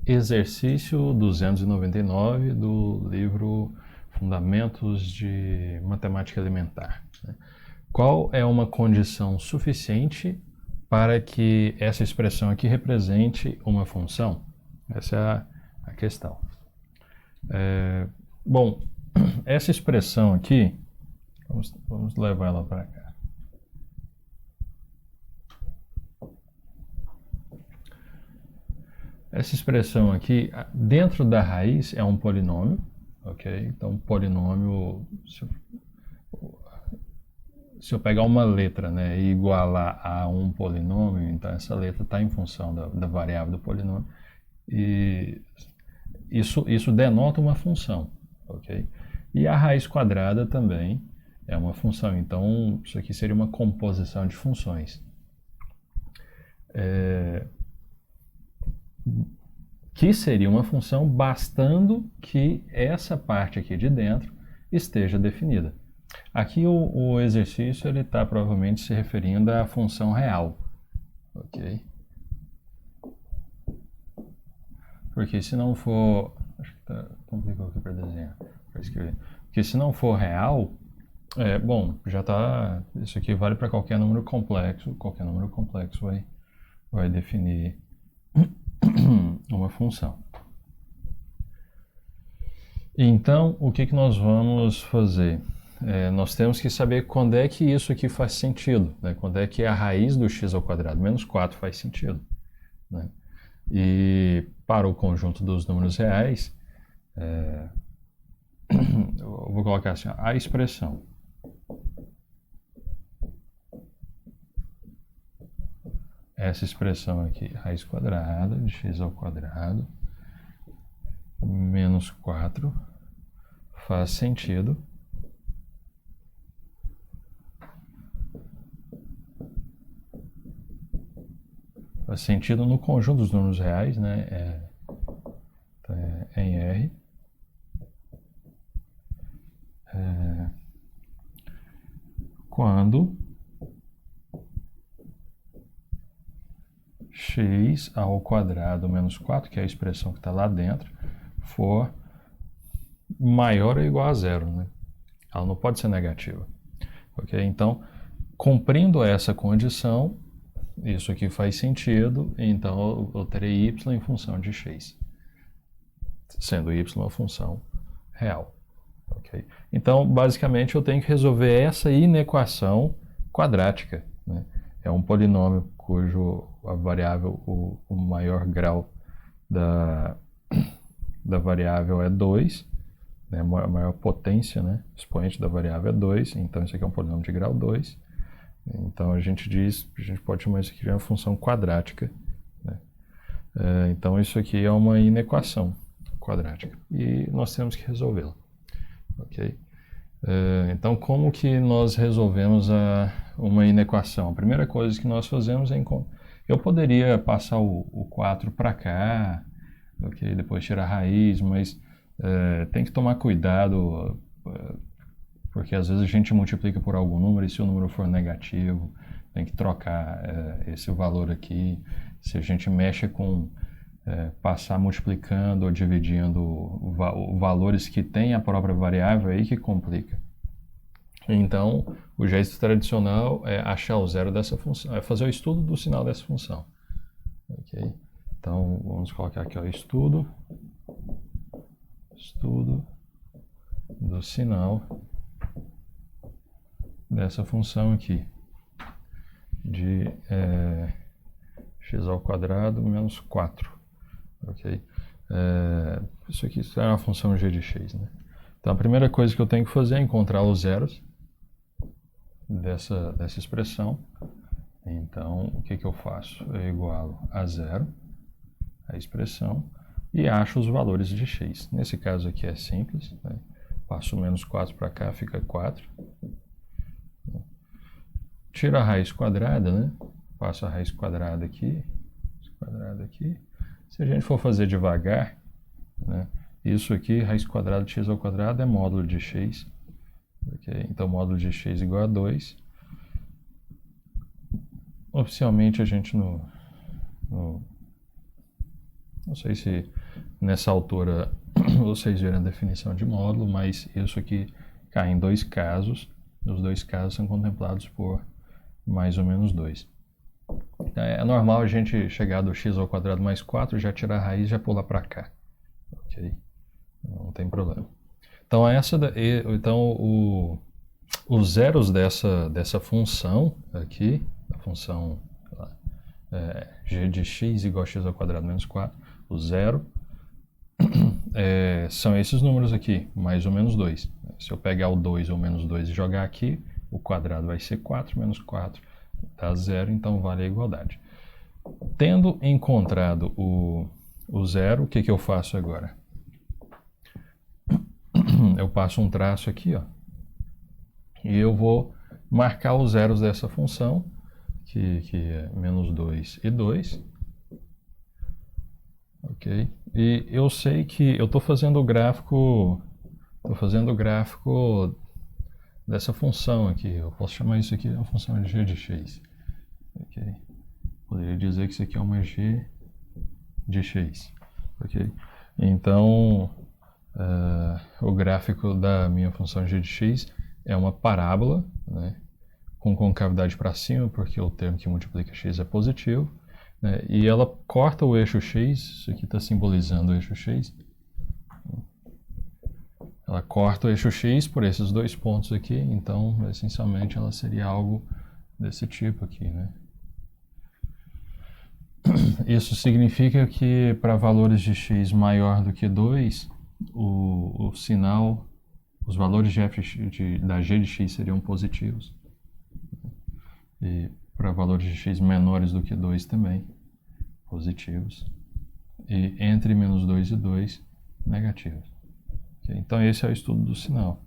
Exercício 299 do livro Fundamentos de Matemática Elementar. Qual é uma condição suficiente para que essa expressão aqui represente uma função? Essa é a questão. Bom, essa expressão aqui, vamos levar ela para cá. Essa expressão aqui, dentro da raiz, é um polinômio, ok? Então, polinômio, se eu pegar uma letra, né, e igualar a um polinômio, então essa letra está em função da variável do polinômio, e isso denota uma função, ok? E a raiz quadrada também é uma função, então isso aqui seria uma composição de funções. Que seria uma função bastando que essa parte aqui de dentro esteja definida. Aqui o exercício ele está provavelmente se referindo à função real, ok? Porque se não for, acho que tá complicado aqui para desenhar, para escrever. Porque se não for real, bom, já está. Isso aqui vale para qualquer número complexo vai definir uma função. Então, o que nós vamos fazer? Nós temos que saber quando é que isso aqui faz sentido, né? Quando é que a raiz do x ao quadrado menos 4 faz sentido, né? E para o conjunto dos números reais, eu vou colocar assim, a expressão essa expressão aqui, raiz quadrada de x ao quadrado menos 4 faz sentido no conjunto dos números reais, né? Em R. Quando x ao quadrado menos 4, que é a expressão que está lá dentro, for maior ou igual a zero, né? Ela não pode ser negativa. Ok? Então, cumprindo essa condição, isso aqui faz sentido, então eu terei y em função de x, sendo y uma função real. Okay? Então, basicamente, eu tenho que resolver essa inequação quadrática, né? É um polinômio cujo a variável, o maior grau da variável é 2, né? A maior potência, né? Expoente da variável é 2, então isso aqui é um polinômio de grau 2. Então a gente pode chamar isso aqui de uma função quadrática, né? Então isso aqui é uma inequação quadrática e nós temos que resolvê-la. Ok? Então, como que nós resolvemos uma inequação? A primeira coisa que nós fazemos é eu poderia passar o 4 para cá, okay? Depois tirar a raiz, mas tem que tomar cuidado, porque às vezes a gente multiplica por algum número e se o número for negativo, tem que trocar esse valor aqui. Se a gente mexe com passar multiplicando ou dividindo valores que tem a própria variável, aí que complica. Então, o jeito tradicional é achar o zero dessa função, é fazer o estudo do sinal dessa função. Ok? Então, vamos colocar aqui, ó, estudo do sinal dessa função aqui de x ao quadrado menos 4. Ok? Isso aqui é uma função g de x, né? Então a primeira coisa que eu tenho que fazer é encontrar os zeros dessa expressão. Então o que eu faço? Eu igualo a zero a expressão e acho os valores de x. Nesse caso aqui é simples, né? Passo o menos 4 para cá, fica 4. Tiro a raiz quadrada, né? Passo a raiz quadrada aqui. Se a gente for fazer devagar, né? Isso aqui, raiz quadrada de x ao quadrado é módulo de x. Okay? Então, módulo de x igual a 2. Oficialmente, a gente no Não sei se nessa altura vocês viram a definição de módulo, mas isso aqui cai em dois casos. Os dois casos são contemplados por mais ou menos 2. É normal a gente chegar do x ao quadrado mais 4, já tirar a raiz e já pular para cá. Ok? Não tem problema. Então, os zeros dessa função aqui, a função g de x igual a x ao quadrado menos 4, o zero, são esses números aqui, mais ou menos 2. Se eu pegar o 2 ou menos 2 e jogar aqui, o quadrado vai ser 4, menos 4 dá 0, então vale a igualdade. Tendo encontrado o zero, o que eu faço agora? Eu passo um traço aqui, ó, e eu vou marcar os zeros dessa função, que é menos 2 e 2. Ok? E eu sei que eu estou fazendo o gráfico dessa função aqui. Eu posso chamar isso aqui de uma função de g de x. Okay? Poderia dizer que isso aqui é uma g de x. Okay? Então, o gráfico da minha função g de x é uma parábola, né, com concavidade para cima, porque o termo que multiplica x é positivo, né, e ela corta o eixo x, isso aqui está simbolizando o eixo x. Ela corta o eixo x por esses dois pontos aqui, então, essencialmente, ela seria algo desse tipo aqui, né? Isso significa que para valores de x maior do que 2, o sinal, os valores de f da g de x seriam positivos. E para valores de x menores do que 2 também, positivos. E entre menos 2 e 2, negativos. Okay? Então esse é o estudo do sinal.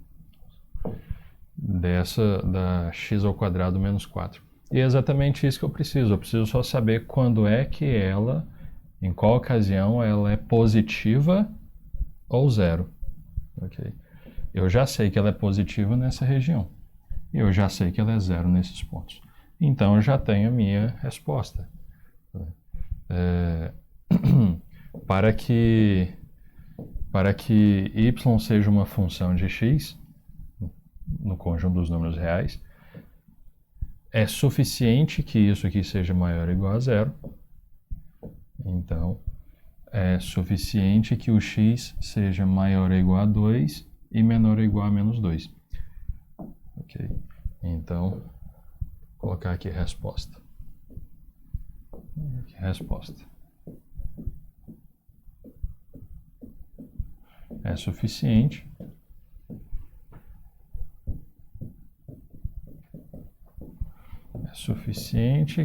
Da x ao quadrado menos 4. E é exatamente isso que eu preciso só saber quando é que ela, em qual ocasião ela é positiva ou zero. Okay? Eu já sei que ela é positiva nessa região. E eu já sei que ela é zero nesses pontos. Então eu já tenho a minha resposta. Para que y seja uma função de x, no conjunto dos números reais, é suficiente que isso aqui seja maior ou igual a zero. Então, é suficiente que o x seja maior ou igual a 2 e menor ou igual a menos 2. Ok? Então, vou colocar aqui a resposta. É suficiente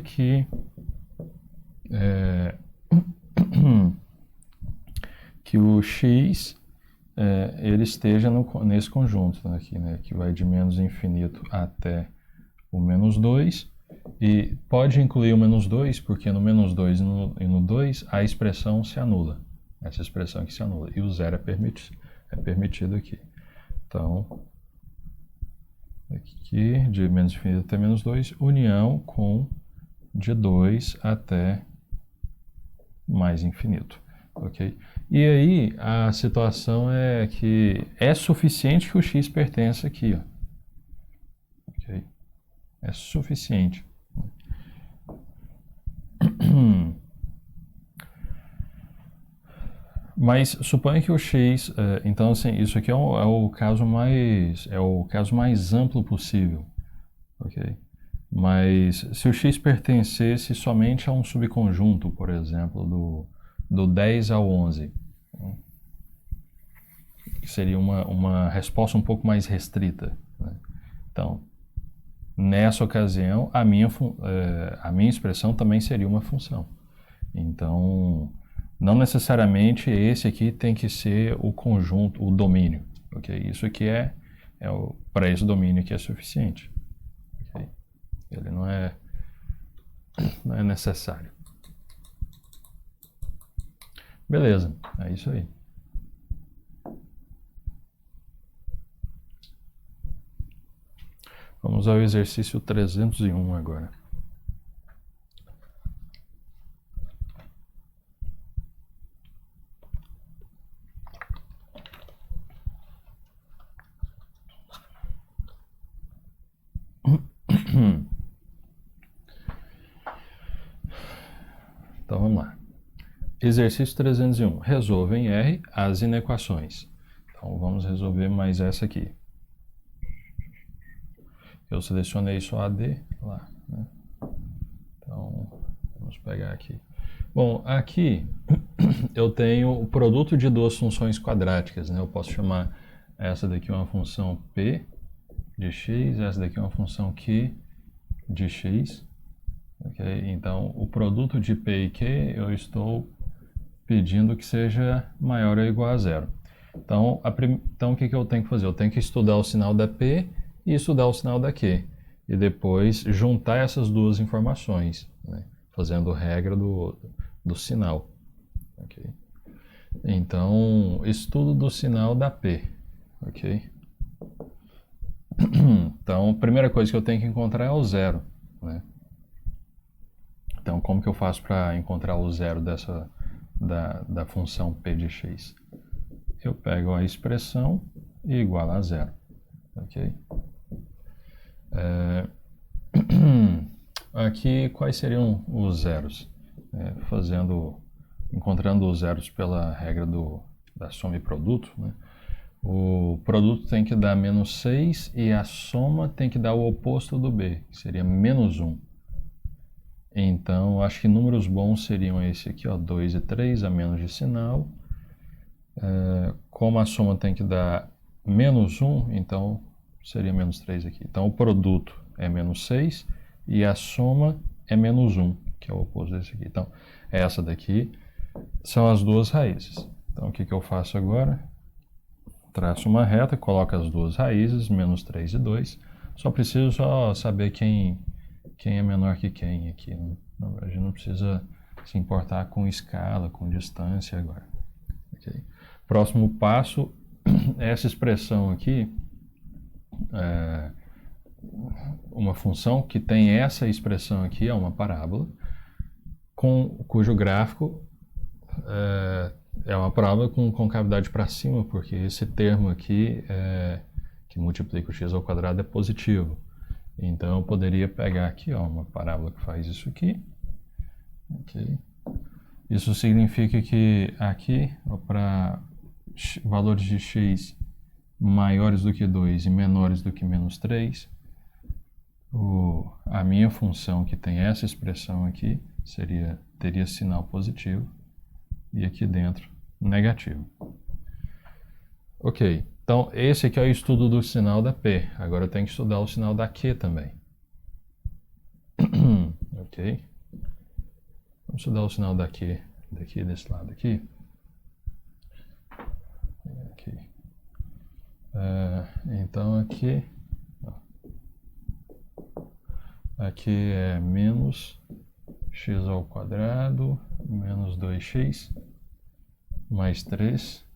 que que o x ele esteja nesse conjunto aqui, né, que vai de menos infinito até o menos 2, e pode incluir o menos 2, porque no menos 2 e no 2 a expressão se anula, essa expressão aqui se anula, e o zero é permitido aqui. Então, aqui de menos infinito até menos 2, união com de 2 até mais infinito. Ok? E aí a situação é que é suficiente que o x pertença aqui. Ó. Okay? É suficiente. Mas suponha que o x, então assim, isso aqui é o caso mais amplo possível, ok? Mas se o x pertencesse somente a um subconjunto, por exemplo, do 10 ao 11, que seria uma resposta um pouco mais restrita, né? Então, nessa ocasião, a minha expressão também seria uma função. Então, não necessariamente esse aqui tem que ser o conjunto, o domínio. Okay? Isso aqui para esse domínio aqui é suficiente. Okay? Ele não é necessário. Beleza, é isso aí. Vamos ao exercício 301 agora. Então vamos lá. Exercício 301. Resolva em R as inequações. Então vamos resolver mais essa aqui. Eu selecionei só a D lá, né? Então vamos pegar aqui. Bom, aqui eu tenho o produto de duas funções quadráticas, né? Eu posso chamar essa daqui uma função P de x, essa daqui uma função Q de x. Okay? Então, o produto de P e Q eu estou pedindo que seja maior ou igual a zero. Então, o que eu tenho que fazer? Eu tenho que estudar o sinal da P e estudar o sinal da Q. E depois juntar essas duas informações, né? Fazendo regra do sinal. Okay? Então, estudo do sinal da P. Okay? Então, a primeira coisa que eu tenho que encontrar é o zero, né? Então, como que eu faço para encontrar o zero da função p de x? Eu pego a expressão e igualo a zero. Ok? Aqui, quais seriam os zeros? Encontrando os zeros pela regra da soma e produto, né? O produto tem que dar menos 6 e a soma tem que dar o oposto do b, que seria menos 1. Então, acho que números bons seriam esse aqui, ó, 2 e 3, a menos de sinal. Como a soma tem que dar menos 1, então seria menos 3 aqui. Então, o produto é menos 6 e a soma é menos 1, que é o oposto desse aqui. Então, essa daqui são as duas raízes. Então, o que eu faço agora? Traço uma reta, coloco as duas raízes, menos 3 e 2. Só preciso saber quem é menor que quem aqui. A gente não precisa se importar com escala, com distância agora. Okay? Próximo passo, essa expressão aqui, uma função que tem essa expressão aqui, é uma parábola, cujo gráfico é uma parábola com concavidade para cima, porque esse termo aqui, que multiplica o x ao quadrado, é positivo. Então, eu poderia pegar aqui, ó, uma parábola que faz isso aqui. Okay. Isso significa que aqui, para valores de x maiores do que 2 e menores do que menos 3, a minha função que tem essa expressão aqui teria sinal positivo e aqui dentro negativo. Ok. Então, esse aqui é o estudo do sinal da P. Agora eu tenho que estudar o sinal da Q também. Ok? Vamos estudar o sinal da Q daqui, desse lado aqui. Então, aqui é menos x ao quadrado, menos 2x, mais 3.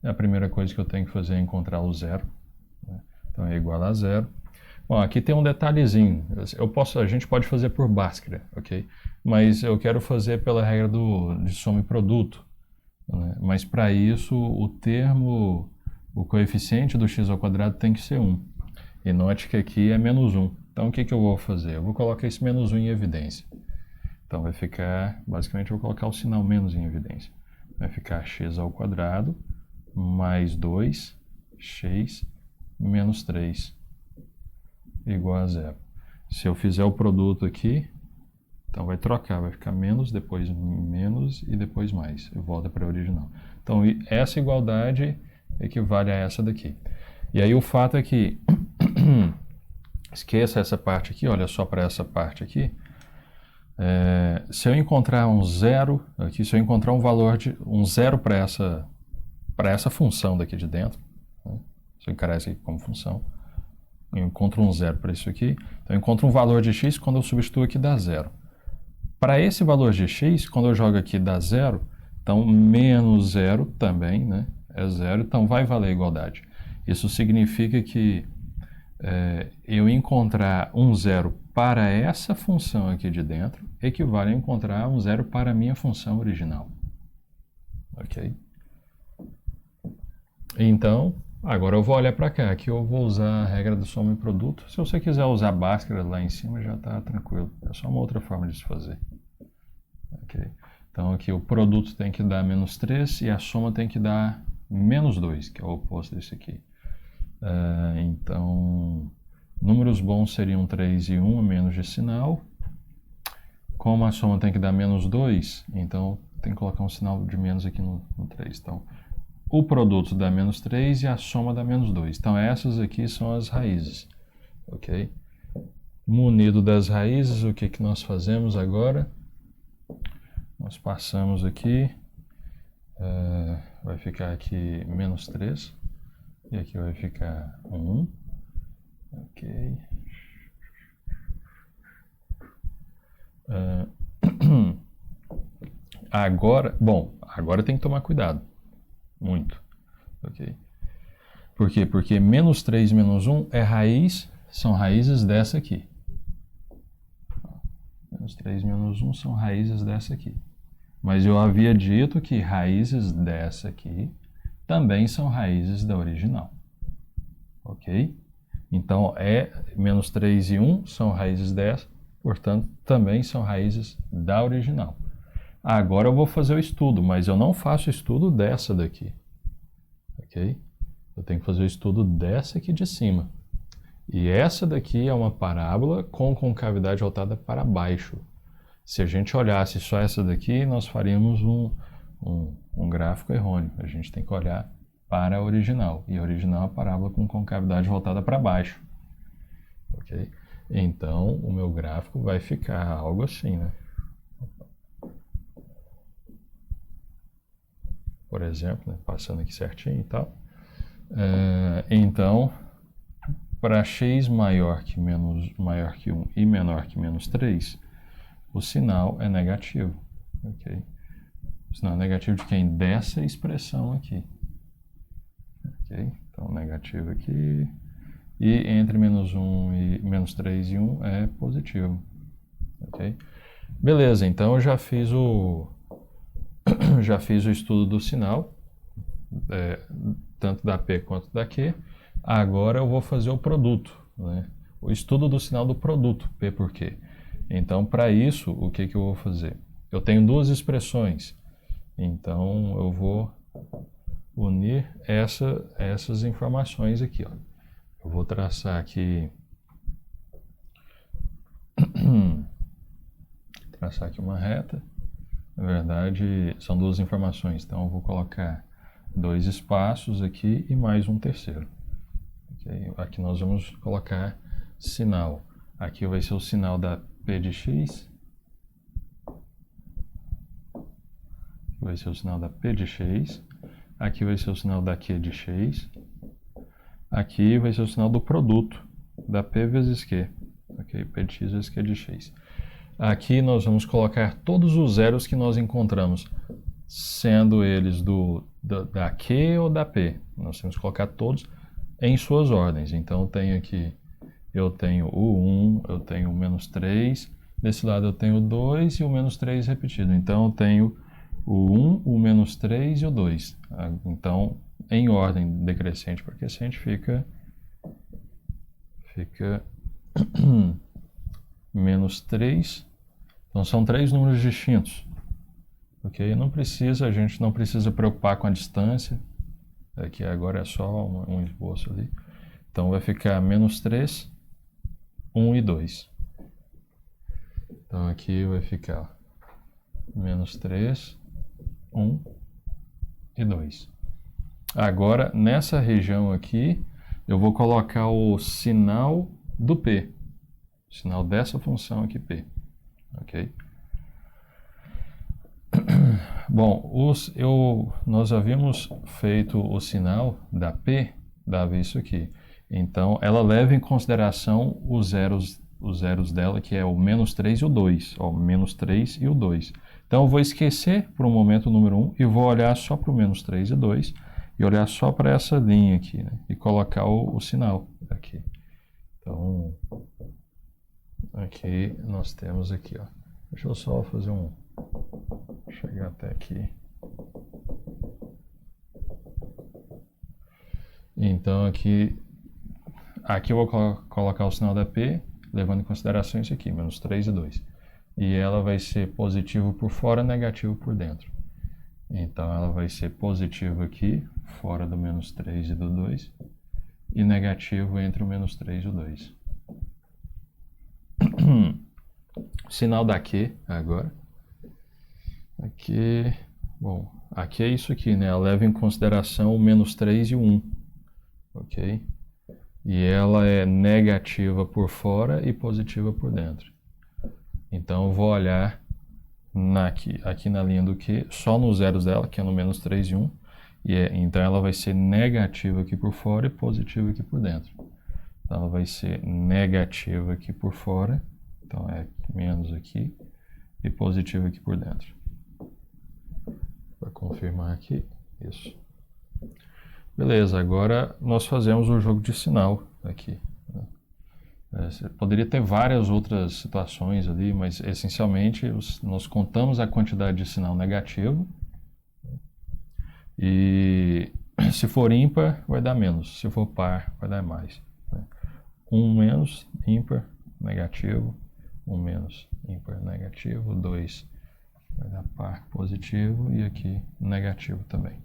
A primeira coisa que eu tenho que fazer é encontrar o zero, né? Então é igual a zero. Bom, aqui tem um detalhezinho. A gente pode fazer por Bhaskara, ok? Mas eu quero fazer pela regra de soma e produto, né? Mas para isso o coeficiente do x ao quadrado tem que ser 1. E note que aqui é menos 1. Então o que eu vou fazer? Eu vou colocar esse menos 1 em evidência. Então vai ficar, basicamente eu vou colocar o sinal menos em evidência. Vai ficar x ao quadrado mais 2x menos 3 igual a zero. Se eu fizer o produto aqui, então vai trocar, vai ficar menos, depois menos e depois mais. E volta para a original. Então essa igualdade equivale a essa daqui. E aí o fato é que, esqueça essa parte aqui, olha só para essa parte aqui. Se eu encontrar um zero aqui, se eu encontrar um valor de um zero para essa função daqui de dentro, né? Se eu encarar isso aqui como função, eu encontro um zero para isso aqui, então eu encontro um valor de x, quando eu substituo aqui dá zero. Para esse valor de x, quando eu jogo aqui dá zero, então menos zero também, né? É zero, então vai valer a igualdade. Isso significa que eu encontrar um zero para essa função aqui de dentro equivale a encontrar um zero para a minha função original. Ok? Então, Agora eu vou olhar para cá, aqui eu vou usar a regra do soma e produto. Se você quiser usar Bhaskara lá em cima, já está tranquilo. É só uma outra forma de se fazer. Okay. Então aqui o produto tem que dar -3 e a soma tem que dar -2, que é o oposto desse aqui. Então, números bons seriam 3 e 1, menos de sinal. Como a soma tem que dar -2, então tem que colocar um sinal de menos aqui no 3. Então, o produto dá -3 e a soma dá -2. Então, essas aqui são as raízes. Ok? Munido das raízes, o que nós fazemos agora? Nós passamos aqui, vai ficar aqui -3, e aqui vai ficar 1. Ok. Agora tem que tomar cuidado. Muito. Ok? Por quê? Porque -3 e -1 é raiz, são raízes dessa aqui. -3 e -1 são raízes dessa aqui. Mas eu havia dito que raízes dessa aqui também são raízes da original. Ok? Então, -3 e 1 são raízes dessa, portanto, também são raízes da original. Agora eu vou fazer o estudo, mas eu não faço o estudo dessa daqui. Ok? Eu tenho que fazer o estudo dessa aqui de cima. E essa daqui é uma parábola com concavidade voltada para baixo. Se a gente olhasse só essa daqui, nós faríamos um gráfico errôneo. A gente tem que olhar para a original. E a original é uma parábola com concavidade voltada para baixo. Ok? Então, o meu gráfico vai ficar algo assim, né? Por exemplo, né? Passando aqui certinho e tal. Então, para x maior que 1 e menor que -3, o sinal é negativo. Ok? O sinal é negativo de quem? Dessa expressão aqui. Ok? Então, negativo aqui. E entre -1 e -3 e 1 é positivo. Ok? Beleza, então eu já fiz o estudo do sinal, tanto da P quanto da Q. Agora eu vou fazer o produto, né? O estudo do sinal do produto, P por Q. Então, para isso, o que eu vou fazer? Eu tenho duas expressões, então eu vou unir essas informações aqui. Ó. Eu vou traçar aqui uma reta. Na verdade, são duas informações, então eu vou colocar 2 espaços aqui e mais um terceiro. Okay? Aqui nós vamos colocar sinal. Aqui vai ser o sinal da P de x. Aqui vai ser o sinal da P de x. Aqui vai ser o sinal da Q de x. Aqui vai ser o sinal do produto da P vezes Q. Ok? P de x vezes Q de x. Aqui nós vamos colocar todos os zeros que nós encontramos, sendo eles da Q ou da P. Nós temos que colocar todos em suas ordens. Então eu tenho o 1, eu tenho o -3, desse lado eu tenho o 2 e o -3 repetido. Então eu tenho o 1, o -3 e o 2. Então, em ordem decrescente para crescente fica -3. Então são 3 números distintos. Ok? A gente não precisa preocupar com a distância. Aqui agora é só um esboço ali. Então vai ficar -3, 1 e 2. Então aqui vai ficar -3, 1 e 2. Agora, nessa região aqui, eu vou colocar o sinal do P. O sinal dessa função aqui, P. Ok? Bom, nós havíamos feito o sinal da P, dava isso aqui. Então, ela leva em consideração os zeros dela, que é o -3 e o 2. Ó, -3 e o 2. Então, eu vou esquecer por um momento o número 1 e vou olhar só para o -3 e 2 e olhar só para essa linha aqui, né? E colocar o sinal aqui. Então, aqui nós temos aqui, ó. Deixa eu só fazer chegar até aqui. Então aqui eu vou colocar o sinal da P, levando em consideração isso aqui, menos 3 e 2. E ela vai ser positivo por fora, negativo por dentro. Então ela vai ser positivo aqui, fora do menos 3 e do 2, e negativo entre o menos 3 e o 2. Sinal da Q agora. Aqui, bom, aqui é isso aqui, né? Ela leva em consideração o menos 3 e o 1, ok? E ela é negativa por fora e positiva por dentro. Então eu vou olhar aqui na linha do Q, só nos zeros dela, que é no menos 3 e 1. Então ela vai ser negativa aqui por fora e positiva aqui por dentro. Então ela vai ser negativa aqui por fora, então é menos aqui, e positiva aqui por dentro. Para confirmar aqui, isso. Beleza, agora nós fazemos o jogo de sinal aqui. Poderia ter várias outras situações ali, mas essencialmente nós contamos a quantidade de sinal negativo. E se for ímpar, vai dar menos. Se for par, vai dar mais. 1 menos, ímpar, negativo. 1 menos, ímpar, negativo. 2 vai dar par, positivo. E aqui, negativo também.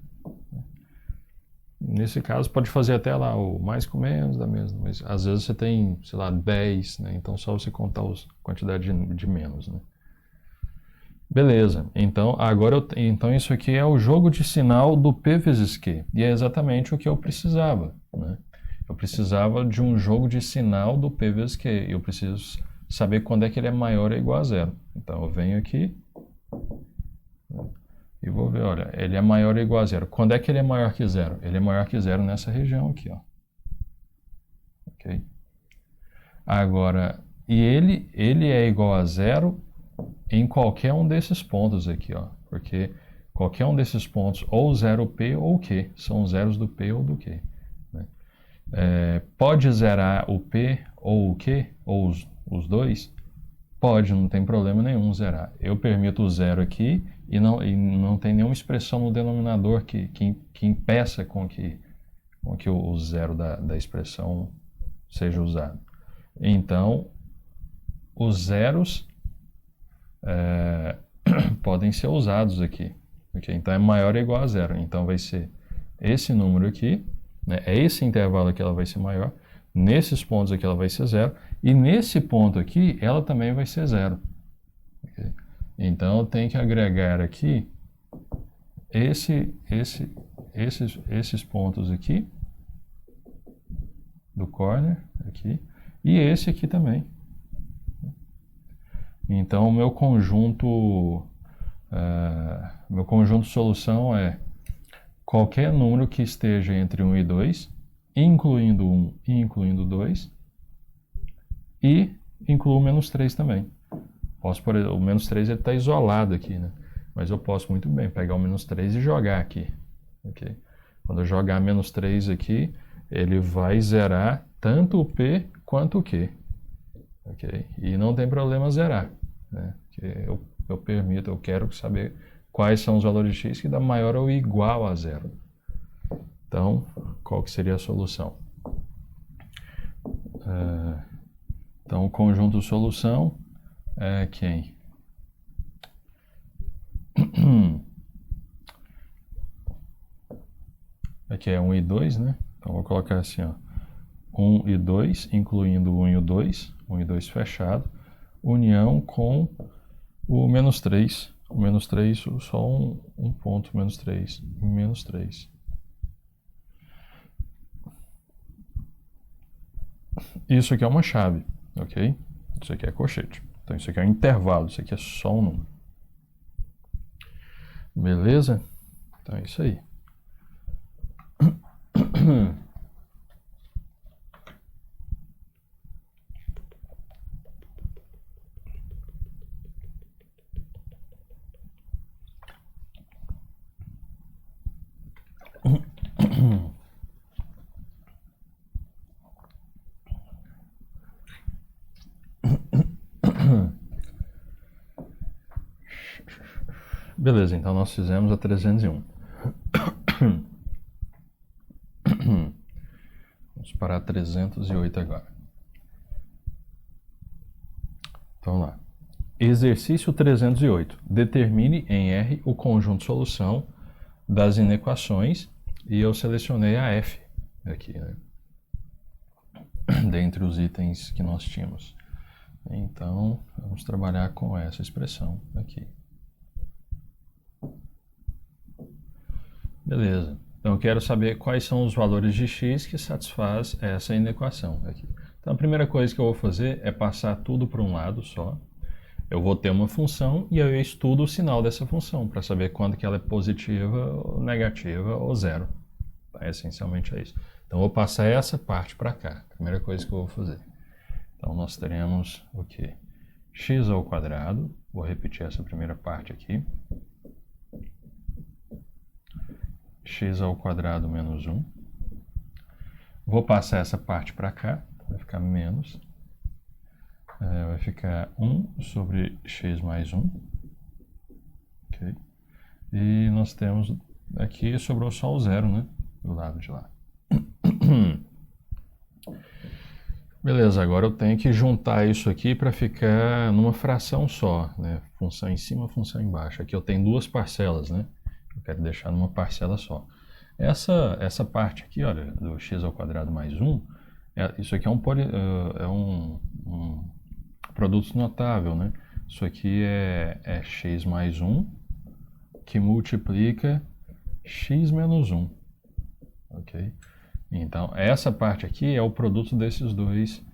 Nesse caso, pode fazer até lá o mais com menos, dá mesmo. Mas às vezes você tem, sei lá, 10, né? Então só você contar a quantidade de menos, né? Beleza, então então isso aqui é o jogo de sinal do P vezes Q, e é exatamente o que eu precisava, né? Eu precisava de um jogo de sinal do P vezes Q, e eu preciso saber quando é que ele é maior ou igual a zero. Então eu venho aqui e vou ver, olha, ele é maior ou igual a zero. Quando é que ele é maior que zero? Ele é maior que zero nessa região aqui, ó. Ok? Agora, e ele é igual a zero em qualquer um desses pontos aqui, ó, porque qualquer um desses pontos, ou 0P ou Q, são zeros do P ou do Q. Né? Pode zerar o P ou o Q, ou os dois? Pode, não tem problema nenhum zerar. Eu permito o zero aqui e não tem nenhuma expressão no denominador que impeça com que o zero da expressão seja usado. Então, os zeros podem ser usados aqui. Okay? Então é maior ou igual a zero. Então vai ser esse número aqui, né? É esse intervalo que ela vai ser maior. Nesses pontos aqui ela vai ser zero. E nesse ponto aqui ela também vai ser zero. Okay? Então eu tenho que agregar aqui esses pontos aqui do corner aqui e esse aqui também. Então, o meu conjunto de solução é qualquer número que esteja entre 1 e 2, incluindo 1 e incluindo 2, e incluo o menos 3 também. O menos 3 está isolado aqui, né? Mas eu posso muito bem pegar o menos 3 e jogar aqui. Okay? Quando eu jogar menos 3 aqui, ele vai zerar tanto o P quanto o Q. Okay? E não tem problema zerar, né? Porque eu quero saber quais são os valores de x que dá maior ou igual a zero. Então, qual que seria a solução? Então, o conjunto solução é quem? Aqui é 1 e 2, né? Então, vou colocar assim, ó. 1 e 2, incluindo 1 e o 2, 1 e 2 fechado, união com o menos 3. O menos 3, só um ponto, menos 3, menos 3. Isso aqui é uma chave, ok? Isso aqui é colchete. Então isso aqui é um intervalo, isso aqui é só um número. Beleza? Então é isso aí. Beleza, então nós fizemos a 301. Vamos para 308 agora. Então, vamos lá. Exercício 308. Determine em R o conjunto de solução das inequações, e eu selecionei a F aqui, né? Dentre os itens que nós tínhamos. Então, vamos trabalhar com essa expressão aqui. Beleza. Então, eu quero saber quais são os valores de x que satisfaz essa inequação aqui. Então, a primeira coisa que eu vou fazer é passar tudo para um lado só. Eu vou ter uma função e eu estudo o sinal dessa função para saber quando que ela é positiva, ou negativa ou zero. Essencialmente é isso. Então, eu vou passar essa parte para cá. Primeira coisa que eu vou fazer. Então, nós teremos o quê? X ao quadrado. Vou repetir essa primeira parte aqui. X ao quadrado menos 1. Vou passar essa parte para cá. Vai ficar menos. Vai ficar 1 sobre x mais 1. Okay. E nós temos aqui, sobrou só o zero, né? Do lado de lá. Beleza, agora eu tenho que juntar isso aqui para ficar numa fração só, né? Função em cima, função embaixo. Aqui eu tenho duas parcelas, né? Eu quero deixar numa parcela só. Essa parte aqui, olha, do x ao quadrado mais 1, isso aqui é um produto notável, né? Isso aqui é x mais 1 que multiplica x menos 1. Ok? Então, essa parte aqui é o produto desses dois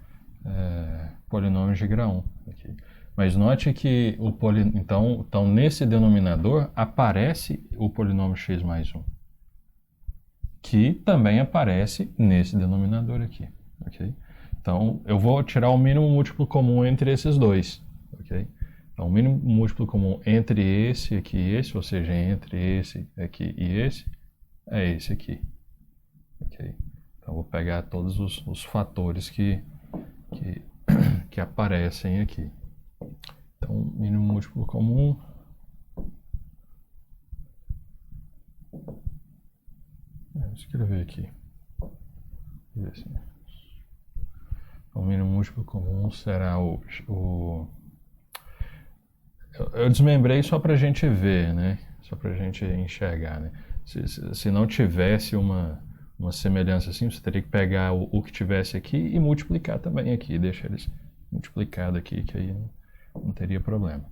polinômios de grau 1. Aqui. Mas note que então, nesse denominador aparece o polinômio x mais 1, que também aparece nesse denominador aqui. Okay? Então, eu vou tirar o mínimo múltiplo comum entre esses dois. Okay? Então, o mínimo múltiplo comum entre esse aqui e esse, ou seja, entre esse aqui e esse, é esse aqui. Okay? Então, vou pegar todos os fatores que aparecem aqui. Então, mínimo múltiplo comum. Vou escrever aqui. O mínimo múltiplo comum será eu desmembrei só para a gente ver, né? Só para a gente enxergar, né? Se não tivesse uma semelhança assim, você teria que pegar o que tivesse aqui e multiplicar também aqui. Deixa eles multiplicados aqui, que aí não teria problema.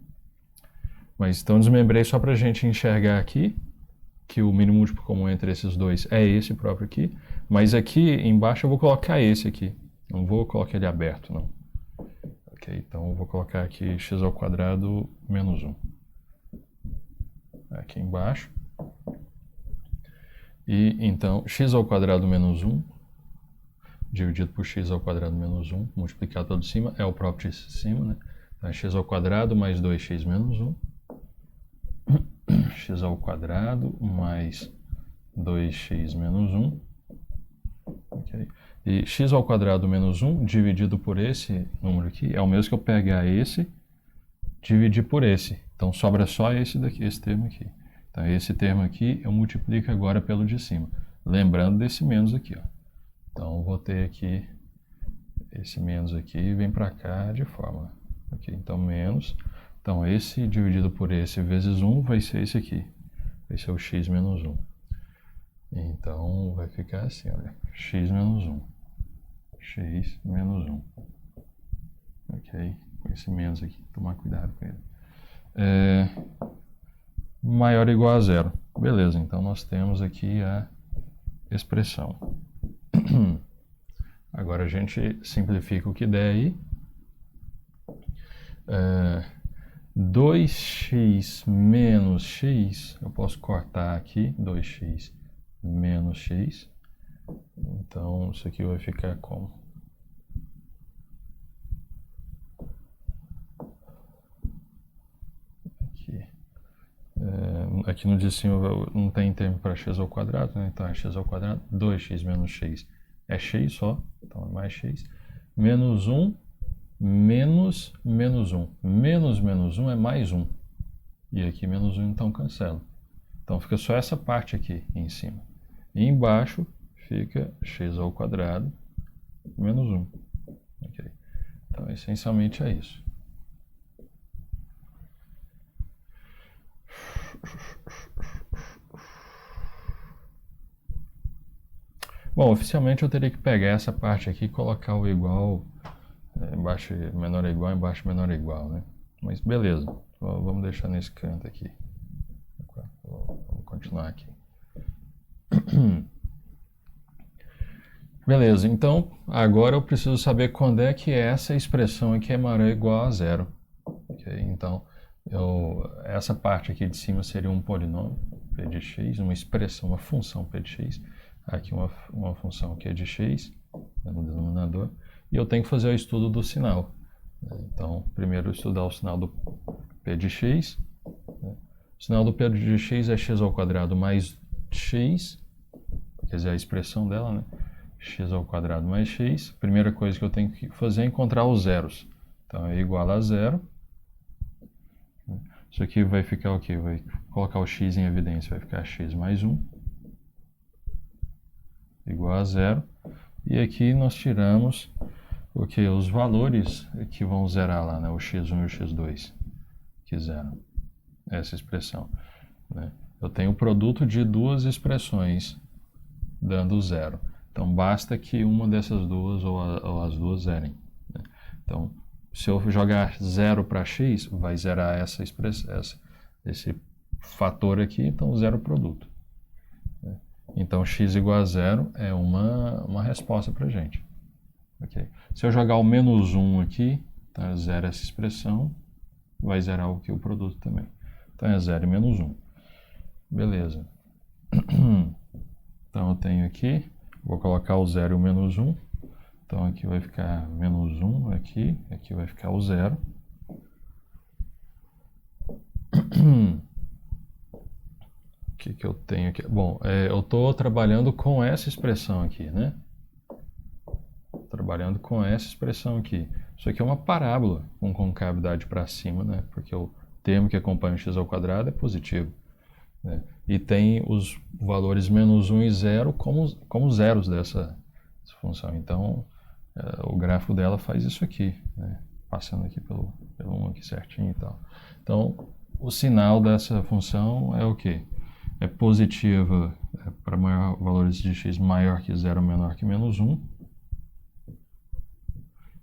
Mas então desmembrei só para a gente enxergar aqui que o mínimo múltiplo comum entre esses dois é esse próprio aqui. Mas aqui embaixo eu vou colocar esse aqui. Não vou colocar ele aberto, não. Ok, então eu vou colocar aqui x ao quadrado menos 1. Aqui embaixo. E então x ao quadrado menos 1 dividido por x ao quadrado menos 1 multiplicado pelo de cima é o próprio de cima, né? Então é x ao quadrado mais 2x menos 1. X ao quadrado mais 2x menos 1. Okay. E x ao quadrado menos 1 dividido por esse número aqui é o mesmo que eu pegar esse dividir por esse. Então sobra só esse daqui, esse termo aqui. Então esse termo aqui eu multiplico agora pelo de cima. Lembrando desse menos aqui, ó. Então eu vou ter aqui esse menos aqui vem para cá de forma. Okay. Então menos. Então esse dividido por esse vezes 1 vai ser esse aqui. Vai ser o x menos 1. Então vai ficar assim, olha. X menos 1. X menos 1. Ok? Com esse menos aqui. Tomar cuidado com ele. Maior ou igual a zero. Beleza, então nós temos aqui a expressão. Agora a gente simplifica o que der aí. 2x menos x, eu posso cortar aqui, 2x menos x. Então, isso aqui vai ficar como? Aqui no de cima não tem termo para x ao quadrado, né? Então é x ao quadrado, 2x menos x é x só, então é mais x. Menos 1, menos menos 1. Menos menos 1 é mais 1. E aqui menos 1 então cancela. Então fica só essa parte aqui em cima. E embaixo fica x ao quadrado menos 1. Okay. Então, essencialmente é isso. Bom, oficialmente eu teria que pegar essa parte aqui e colocar o igual, embaixo menor ou igual, embaixo menor ou igual, né? Mas beleza, vamos deixar nesse canto aqui. Vamos continuar aqui. Beleza, então agora eu preciso saber quando é que essa expressão aqui é maior ou igual a zero. Okay? Então, essa parte aqui de cima seria um polinômio p de x, uma expressão, uma função p de x. Aqui uma função que é de x, no denominador. E eu tenho que fazer o estudo do sinal. Então, primeiro estudar o sinal do p de x. O sinal do p de x é x ao quadrado mais x, quer dizer, a expressão dela, né? X ao quadrado mais x. Primeira coisa que eu tenho que fazer é encontrar os zeros. Então, é igual a zero. Isso aqui vai ficar o quê? Vai colocar o x em evidência, vai ficar x mais 1. Igual a zero. E aqui nós tiramos o que? Os valores que vão zerar lá, né? O x1 e o x2, que zeram essa expressão. Né? Eu tenho o produto de duas expressões dando zero. Então, basta que uma dessas duas ou as duas zerem. Né? Então, se eu jogar zero para x, vai zerar essa expressão, esse fator aqui, então zero produto. Né? Então, x igual a zero é uma resposta para a gente. Okay? Se eu jogar o menos 1 aqui, tá, zera essa expressão, vai zerar o produto também. Então, é 0 e menos 1. Beleza. Então, eu tenho aqui, vou colocar o 0 e o menos 1. Então, aqui vai ficar menos 1, aqui vai ficar o 0. O que eu tenho aqui? Bom, eu estou trabalhando com essa expressão aqui, né? Trabalhando com essa expressão aqui. Isso aqui é uma parábola com concavidade para cima, né? Porque o termo que acompanha o x ao quadrado é positivo. Né? E tem os valores menos 1 e 0 como zeros dessa função. Então, o gráfico dela faz isso aqui, né? Passando aqui pelo 1 aqui certinho e tal. Então, o sinal dessa função é o quê? É positiva para valores de x maior que 0 menor que menos 1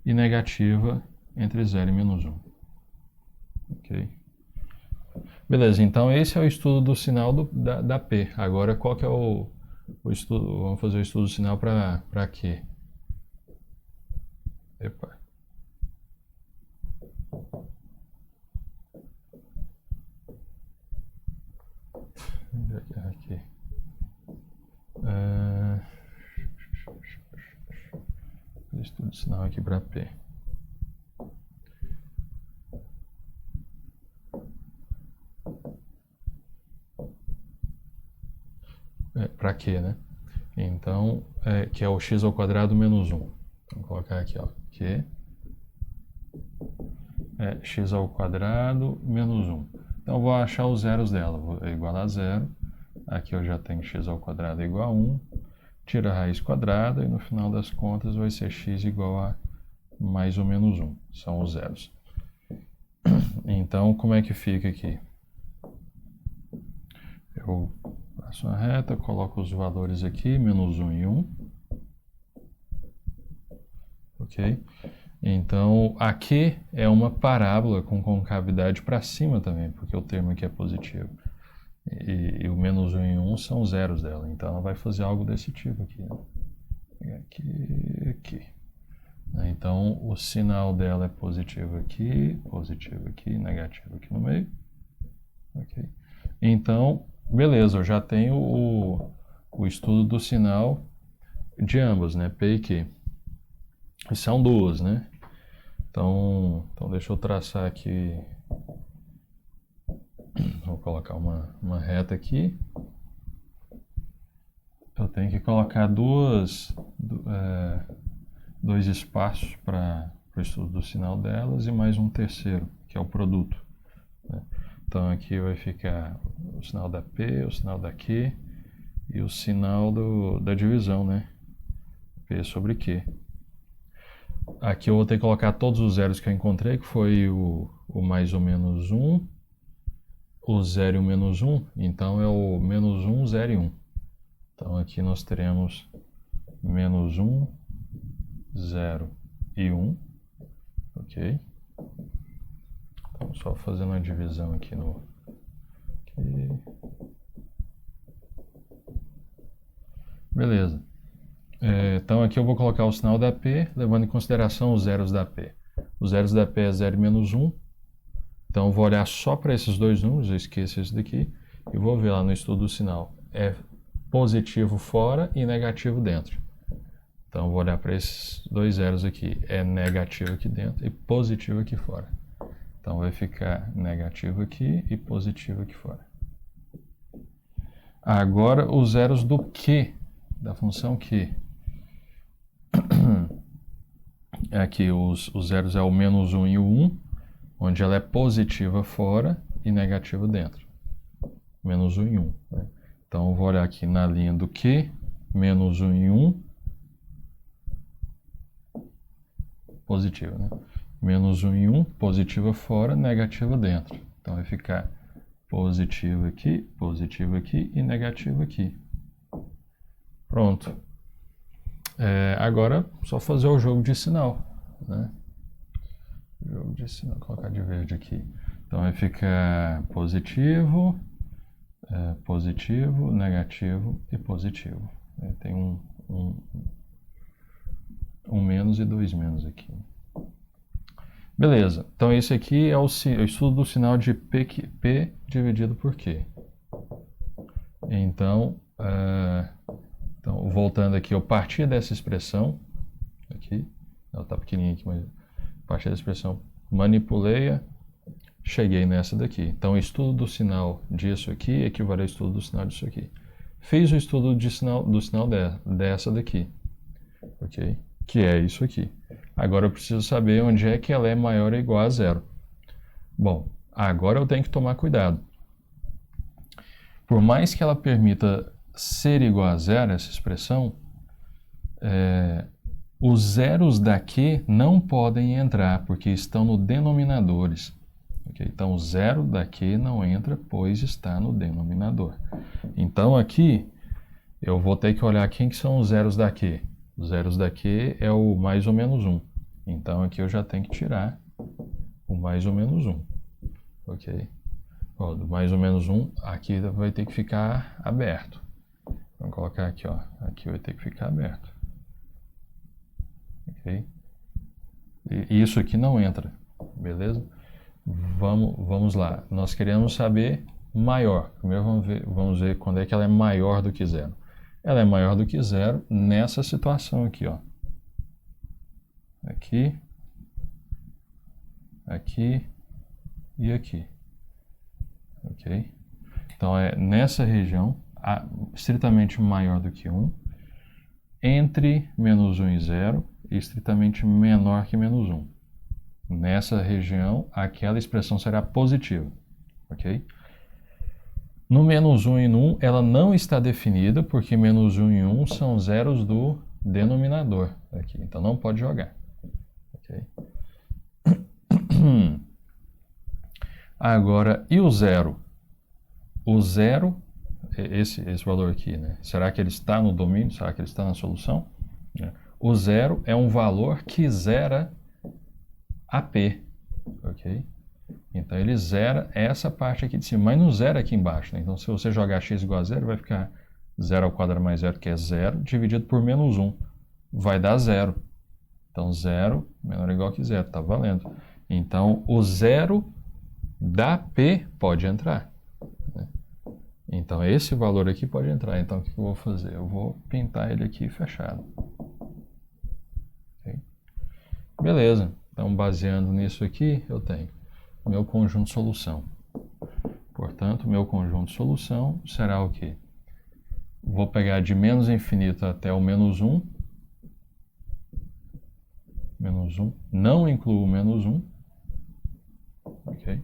e negativa entre 0 e menos 1. Ok? Beleza, então esse é o estudo do sinal da P. Agora, qual que é o estudo? Vamos fazer o estudo do sinal para Q. Epa. Aqui. Estudo do sinal aqui para P. Para Q, né? Então, que é o x ao quadrado menos 1. Vamos colocar aqui, ó, Q é x ao quadrado menos 1. Então, eu vou achar os zeros dela. É igual a 0. Aqui eu já tenho x ao quadrado igual a 1. Tira a raiz quadrada e no final das contas vai ser x igual a mais ou menos 1. São os zeros. Então, como é que fica aqui? Eu faço uma reta, coloco os valores aqui, menos 1 e 1. Ok? Então, aqui é uma parábola com concavidade para cima também, porque o termo aqui é positivo. E o menos 1 e 1 são zeros dela, então ela vai fazer algo desse tipo aqui. Né? Aqui. Então, o sinal dela é positivo aqui, negativo aqui no meio. Ok? Então, beleza, eu já tenho o estudo do sinal de ambos, né? P e Q. E são duas, né? Então deixa eu traçar aqui. Vou colocar uma reta aqui. Eu tenho que colocar dois espaços para o estudo do sinal delas e mais um terceiro, que é o produto. Né? Então aqui vai ficar o sinal da P, o sinal da Q e o sinal da divisão, né? P sobre Q. Aqui eu vou ter que colocar todos os zeros que eu encontrei, que foi o mais ou menos 1, o 0 e o menos 1, então é o menos 1, 0 e 1. Então aqui nós teremos menos 1, 0 e 1, ok? Então só fazendo uma divisão aqui no... Aqui. Beleza. Então aqui eu vou colocar o sinal da P, levando em consideração os zeros da P. Os zeros da P é 0 e menos 1. Então eu vou olhar só para esses dois números, eu esqueço esse daqui, e vou ver lá no estudo do sinal. É positivo fora e negativo dentro. Então eu vou olhar para esses dois zeros aqui. É negativo aqui dentro e positivo aqui fora. Então vai ficar negativo aqui e positivo aqui fora. Agora os zeros do Q, da função Q. Aqui os zeros é o menos 1 e o 1, onde ela é positiva fora e negativa dentro. Menos 1 e 1. Né? Então eu vou olhar aqui na linha do Q, menos 1 e 1, positivo, né? Menos 1 e 1, positiva fora, negativa dentro. Então vai ficar positivo aqui e negativo aqui. Pronto. Agora só fazer o jogo de sinal, né? Jogo de sinal, vou colocar de verde aqui. Então vai ficar positivo, positivo, negativo e positivo. Tem um menos e dois menos aqui. Beleza, então esse aqui é o estudo do sinal de P dividido por Q. Então, voltando aqui, eu parti dessa expressão, aqui, ela está pequenininha aqui, mas parti da expressão, manipulei-a, cheguei nessa daqui. Então, o estudo do sinal disso aqui equivale ao estudo do sinal disso aqui. Fiz o estudo do sinal dessa daqui, ok? Que é isso aqui. Agora eu preciso saber onde é que ela é maior ou igual a zero. Bom, agora eu tenho que tomar cuidado. Por mais que ela permita ser igual a zero, essa expressão, os zeros daqui não podem entrar, porque estão no denominadores. Okay? Então, o zero daqui não entra, pois está no denominador. Então, aqui, eu vou ter que olhar quem que são os zeros daqui. Os zeros daqui é o mais ou menos 1. Então, aqui eu já tenho que tirar o mais ou menos 1. Ok? Ó, do mais ou menos 1, aqui vai ter que ficar aberto. Vamos colocar aqui, ó. Aqui vai ter que ficar aberto. Ok? E isso aqui não entra. Beleza? Vamos lá. Nós queremos saber maior. Primeiro vamos ver quando é que ela é maior do que zero. Ela é maior do que zero nessa situação aqui, ó. Aqui, aqui e aqui. Ok? Então é nessa região, estritamente maior do que 1, entre menos 1 e 0, e estritamente menor que menos 1. Nessa região, aquela expressão será positiva. Ok? No menos 1 e no 1, ela não está definida, porque menos 1 e 1 são zeros do denominador. Aqui, então não pode jogar. Okay? Agora, e o zero? O zero, esse valor aqui, né? Será que ele está no domínio? Será que ele está na solução? O zero é um valor que zera a P. Ok? Então ele zera essa parte aqui de cima, mas não zera aqui embaixo. Né? Então se você jogar x igual a zero, vai ficar 0 ao quadrado mais 0, que é 0, dividido por menos 1. Vai dar 0. Então 0 menor ou igual que 0, está valendo. Então o zero da P pode entrar. Né? Então esse valor aqui pode entrar. Então o que eu vou fazer? Eu vou pintar ele aqui fechado. Okay? Beleza. Então baseando nisso aqui, eu tenho meu conjunto de solução. Portanto, meu conjunto de solução será o quê? Vou pegar de menos infinito até o menos 1. Menos 1. Não incluo o menos 1. Ok?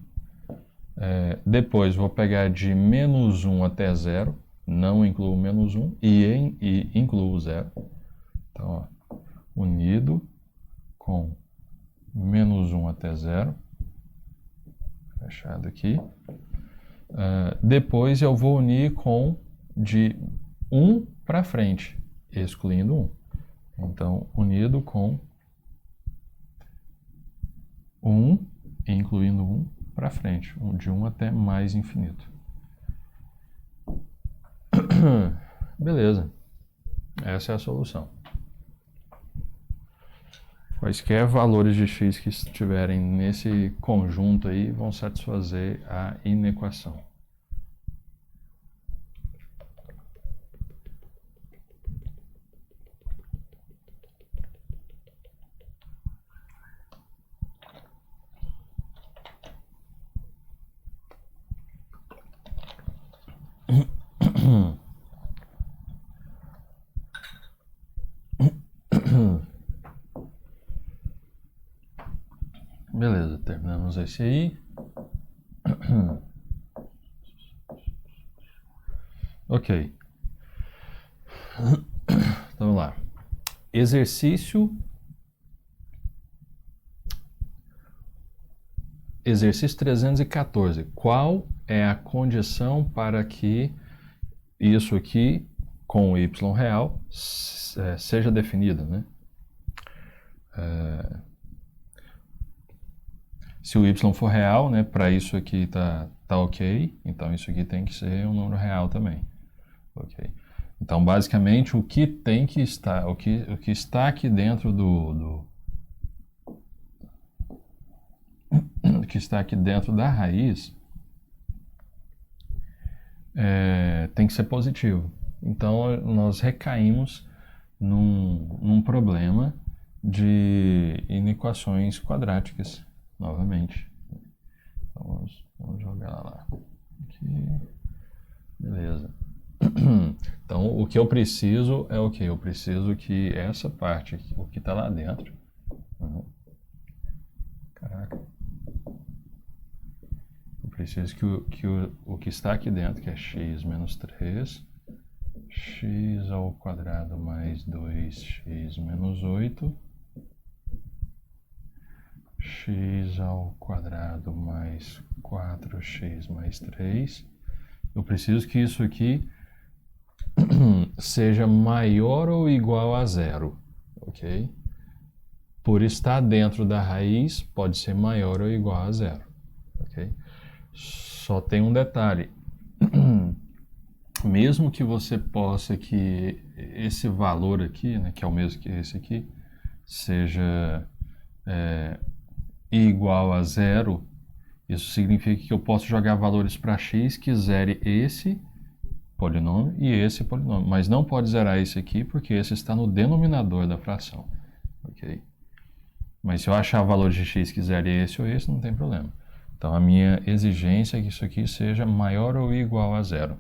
Depois, vou pegar de menos 1 até 0. não incluo menos 1 e incluo 0. Então, ó, unido com menos 1 até 0. Fechado aqui. Depois eu vou unir com de 1 para frente, excluindo 1. Então, unido com 1, incluindo 1 para frente, de 1 até mais infinito. Beleza. Essa é a solução. Quaisquer valores de x que estiverem nesse conjunto aí vão satisfazer a inequação. Beleza, terminamos esse aí. Ok. Então, vamos lá. Exercício 314. Qual é a condição para que isso aqui, com o y real, seja definido, né? Se o y for real, né, para isso aqui tá ok, então isso aqui tem que ser um número real também. Ok. Então, basicamente, o que tem que estar, o que está aqui dentro o que está aqui dentro da raiz tem que ser positivo. Então, nós recaímos num problema de inequações quadráticas, novamente. Então, vamos jogar lá. Aqui. Beleza. Então, o que eu preciso é o quê? Eu preciso que essa parte, o que está lá dentro... Caraca. Eu preciso que o que está aqui dentro, que é x menos 3, x ao quadrado mais 2x menos 8, x ao quadrado mais 4x mais 3. Eu preciso que isso aqui seja maior ou igual a 0, ok? Por estar dentro da raiz, pode ser maior ou igual a 0, ok? Só tem um detalhe. Mesmo que você possa que esse valor aqui, né, que é o mesmo que esse aqui, seja igual a 0, isso significa que eu posso jogar valores para x que zere esse polinômio e esse polinômio, mas não pode zerar esse aqui porque esse está no denominador da fração, ok? Mas se eu achar valor de x que zere esse ou esse, não tem problema. Então, a minha exigência é que isso aqui seja maior ou igual a 0,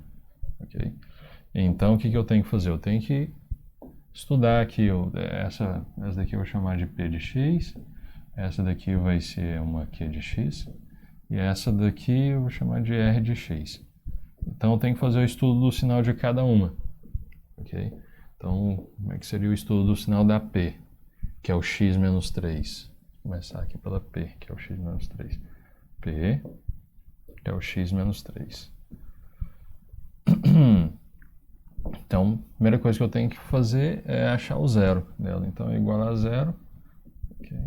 ok? Então, o que eu tenho que fazer? Eu tenho que estudar aqui, essa daqui eu vou chamar de p de x, essa daqui vai ser uma q de x, e essa daqui eu vou chamar de r de x. Então, eu tenho que fazer o estudo do sinal de cada uma, ok? Então, como é que seria o estudo do sinal da p, que é o x menos 3? Vou começar aqui pela p, que é o x menos 3. P é o x menos 3. Então, a primeira coisa que eu tenho que fazer é achar o zero dela. Então, é igual a 0. Okay.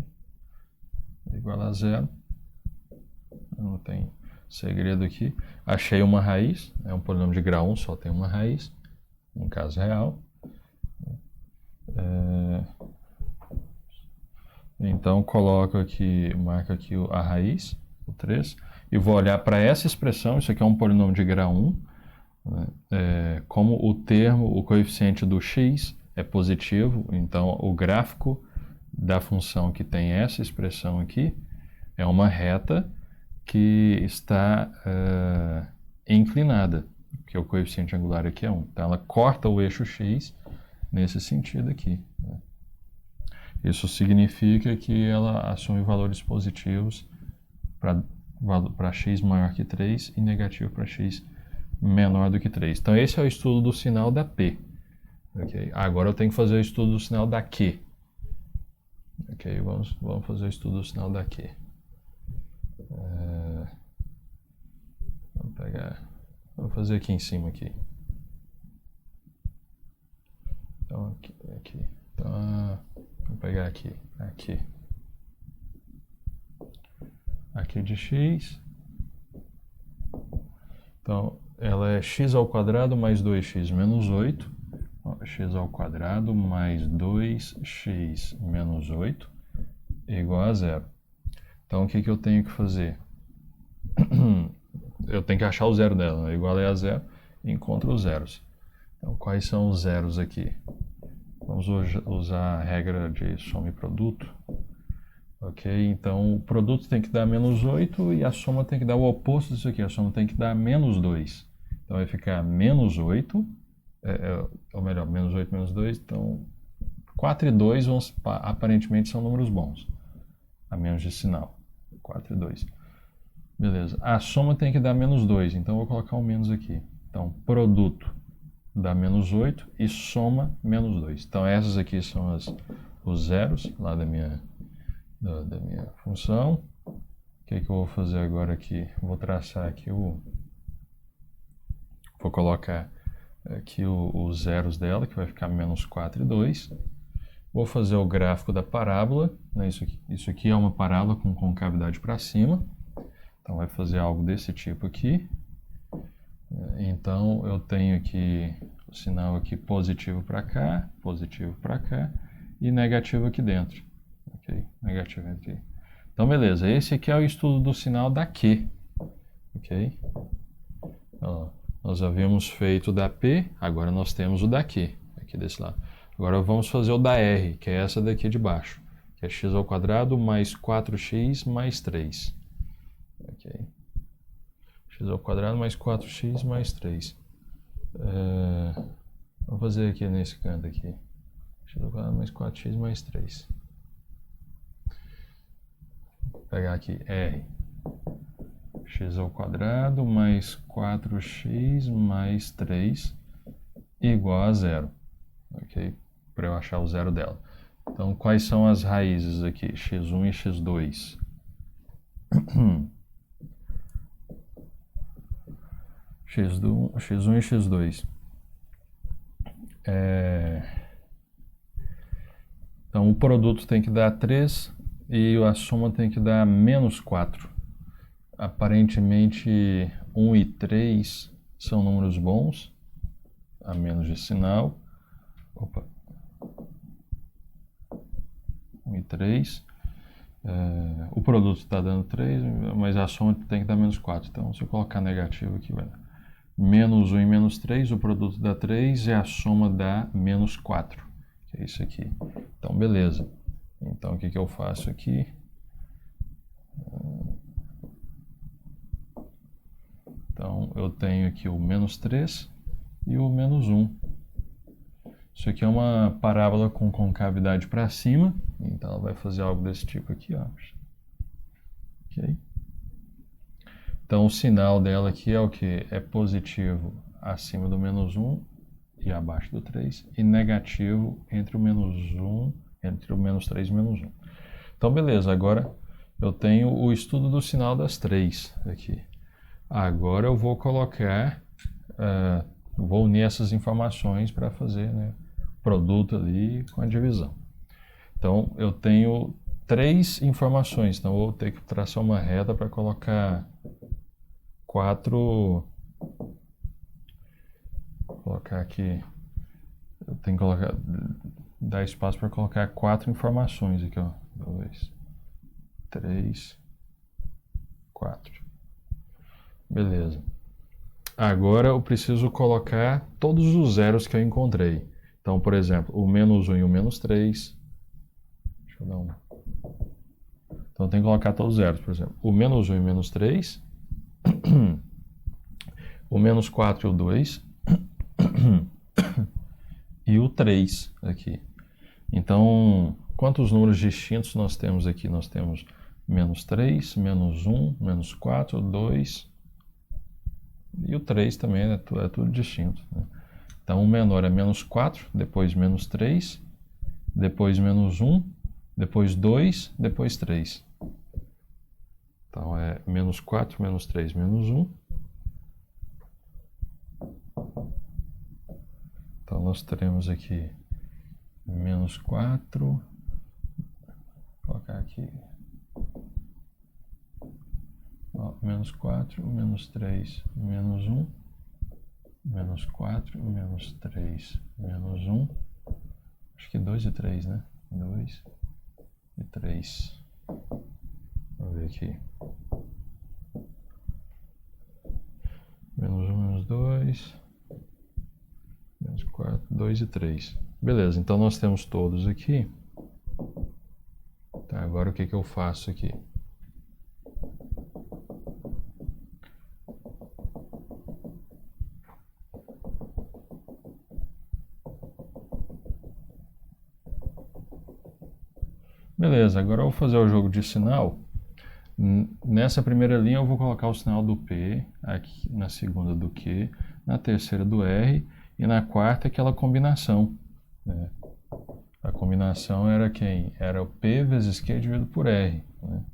É igual a 0. Não tem segredo aqui. Achei uma raiz. É um polinômio de grau 1, só tem uma raiz. No caso real. Então, coloco aqui, marco aqui a raiz, o 3. E vou olhar para essa expressão. Isso aqui é um polinômio de grau 1. Como o coeficiente do x é positivo, então o gráfico da função que tem essa expressão aqui é uma reta que está inclinada, porque o coeficiente angular aqui é 1. Então ela corta o eixo x nesse sentido aqui, né? Isso significa que ela assume valores positivos para x maior que 3 e negativo para x menor do que 3. Então esse é o estudo do sinal da P. Okay? Agora eu tenho que fazer o estudo do sinal da Q. Ok, vamos fazer o estudo do sinal da Q. Vou fazer aqui em cima aqui. Então aqui. Então, vou pegar aqui. Aqui de x. Então, ela é x ao quadrado mais 2x menos 8. X ao quadrado mais 2x menos 8 igual a 0. Então, o que eu tenho que fazer? Eu tenho que achar o zero dela, né? Igual é a 0, encontro os zeros. Então, quais são os zeros aqui? Vamos usar a regra de soma e produto. Ok, então o produto tem que dar menos 8 e a soma tem que dar o oposto disso aqui. A soma tem que dar menos 2. Então vai ficar menos 8, ou melhor, menos 8 menos 2. Então 4 e 2 aparentemente são números bons, a menos de sinal. 4 e 2. Beleza, a soma tem que dar menos 2, então eu vou colocar um menos aqui. Então produto dá menos 8 e soma menos 2. Então essas aqui são os zeros lá da minha função. O que eu vou fazer agora aqui? Vou traçar aqui vou colocar aqui os zeros dela, que vai ficar menos 4 e 2. Vou fazer o gráfico da parábola, né? Isso aqui é uma parábola com concavidade para cima. Então vai fazer algo desse tipo aqui. Então eu tenho aqui o sinal aqui positivo para cá e negativo aqui dentro. Ok, negativo aqui. Então beleza, esse aqui é o estudo do sinal da Q. Ok? Ó, nós havíamos feito o da P, agora nós temos o da Q, aqui desse lado. Agora vamos fazer o da R, que é essa daqui de baixo, que é x ao quadrado mais 4x mais 3. Ok? X ao quadrado mais 4x mais 3. Vou fazer aqui nesse canto aqui. X ao quadrado mais 4x mais 3. Vou pegar aqui R. X ao quadrado mais 4x mais 3 igual a 0. Ok? Para eu achar o zero dela. Então, quais são as raízes aqui? x1 e x2. x1 e x2. Então, o produto tem que dar 3 e a soma tem que dar menos 4. Aparentemente, 1 e 3 são números bons, a menos de sinal. Opa. 1 e 3. O produto está dando 3, mas a soma tem que dar menos 4. Então, se eu colocar negativo aqui, vai dar menos 1 e menos 3, o produto dá 3 e a soma dá menos 4, que é isso aqui. Então, beleza. Então, o que eu faço aqui? Então, eu tenho aqui o menos 3 e o menos 1. Isso aqui é uma parábola com concavidade para cima, então ela vai fazer algo desse tipo aqui, ó. Ok? Então o sinal dela aqui é o que? É positivo acima do menos 1 e abaixo do 3, e negativo entre o menos 1, entre o menos 3 e o menos 1. Então beleza, agora eu tenho o estudo do sinal das 3 aqui. Agora eu vou colocar, vou unir essas informações para fazer, né, produto ali com a divisão. Então, eu tenho 3 informações, então eu vou ter que traçar uma reta para colocar 4. Vou colocar aqui, eu tenho que dar espaço para colocar 4 informações aqui, ó. 2, 3, 4. Beleza. Agora eu preciso colocar todos os zeros que eu encontrei. Então, por exemplo, o menos 1 e o menos 3. Deixa eu dar um. Então, eu tenho que colocar todos os zeros, por exemplo. O menos 1 e o menos 3. O menos 4 e o 2. E o 3 aqui. Então, quantos números distintos nós temos aqui? Nós temos menos 3, menos 1, menos 4, 2, E o 3 também é tudo distinto, né? Então o menor é menos 4, depois menos 3, depois menos 1, depois 2, depois 3. Então é menos 4, menos 3, menos 1. Então nós teremos aqui menos 4, vou colocar aqui, ó, menos 4, menos 3, menos 1, menos 4, menos 3, menos 1, acho que 2 e 3, né? 2 e 3. Vamos ver aqui. Menos 1, menos 2, menos 4, 2 e 3. Beleza, então nós temos todos aqui. Tá, agora o que eu faço aqui? Beleza, agora eu vou fazer o jogo de sinal. Nessa primeira linha eu vou colocar o sinal do P, aqui na segunda do Q, na terceira do R e na quarta aquela combinação, né? A combinação era quem? Era o P vezes Q dividido por R, né?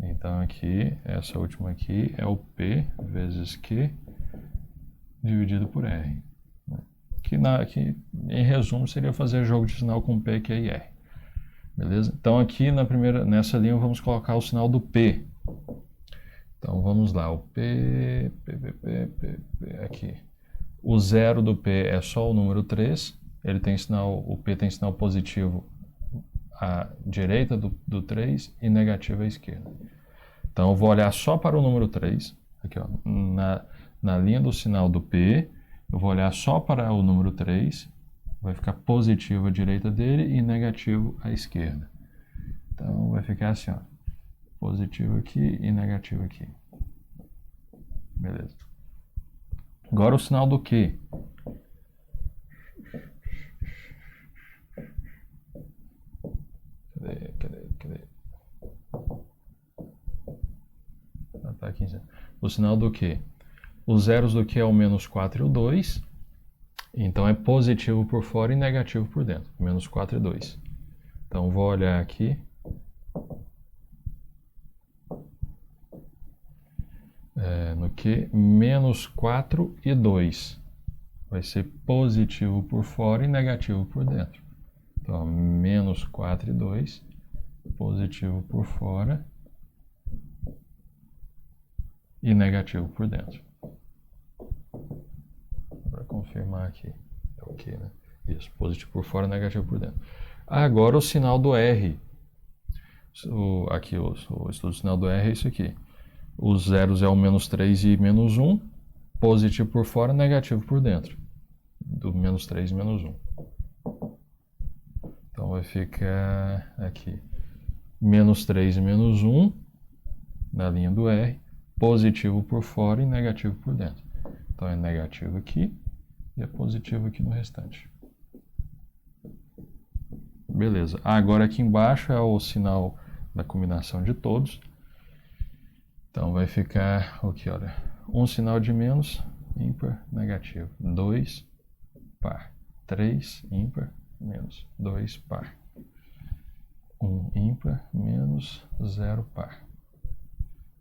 Então aqui, essa última aqui é o P vezes Q dividido por R, né? Que em resumo seria fazer jogo de sinal com P, Q e R. Beleza? Então aqui nessa linha vamos colocar o sinal do P. Então vamos lá, o P, aqui. O zero do P é só o número 3, o P tem sinal positivo à direita do 3 e negativo à esquerda. Então eu vou olhar só para o número 3, aqui ó, na linha do sinal do P, eu vou olhar só para o número 3, vai ficar positivo à direita dele e negativo à esquerda. Então vai ficar assim, ó, positivo aqui e negativo aqui. Beleza. Agora o sinal do Q. Cadê? Ah, tá aqui. O sinal do Q. Os zeros do Q é o menos 4 e o 2. Então é positivo por fora e negativo por dentro. Menos 4 e 2. Então vou olhar aqui. No Q, menos 4 e 2. Vai ser positivo por fora e negativo por dentro. Então, menos 4 e 2. Positivo por fora e negativo por dentro. Para confirmar aqui. É o Q, né? Isso, positivo por fora e negativo por dentro. Agora o sinal do R. Aqui o estudo do sinal do R é isso aqui. Os zeros é o menos 3 e menos 1. Positivo por fora, negativo por dentro. Do menos 3 e menos 1. Então vai ficar aqui. Menos 3 e menos 1 na linha do R. Positivo por fora e negativo por dentro. Então é negativo aqui e é positivo aqui no restante. Beleza. Agora aqui embaixo é o sinal da combinação de todos. Então vai ficar o que? Olha, um sinal de menos, ímpar, negativo. 2, par. 3, ímpar, menos. 2, par. 1, ímpar, menos. 0, par.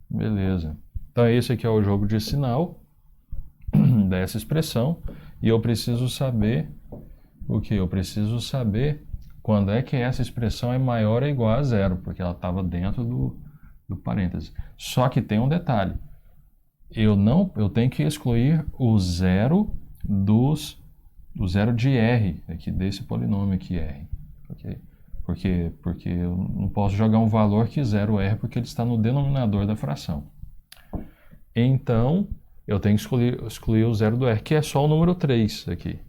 Beleza. Então esse aqui é o jogo de sinal dessa expressão. E eu preciso saber o que? Eu preciso saber quando é que essa expressão é maior ou igual a 0, porque ela estava dentro do parêntese. Só que tem um detalhe. Eu tenho que excluir o zero do zero de R, aqui desse polinômio aqui R. Okay? Porque eu não posso jogar um valor que 0R porque ele está no denominador da fração. Então, eu tenho que excluir o zero do R, que é só o número 3 aqui,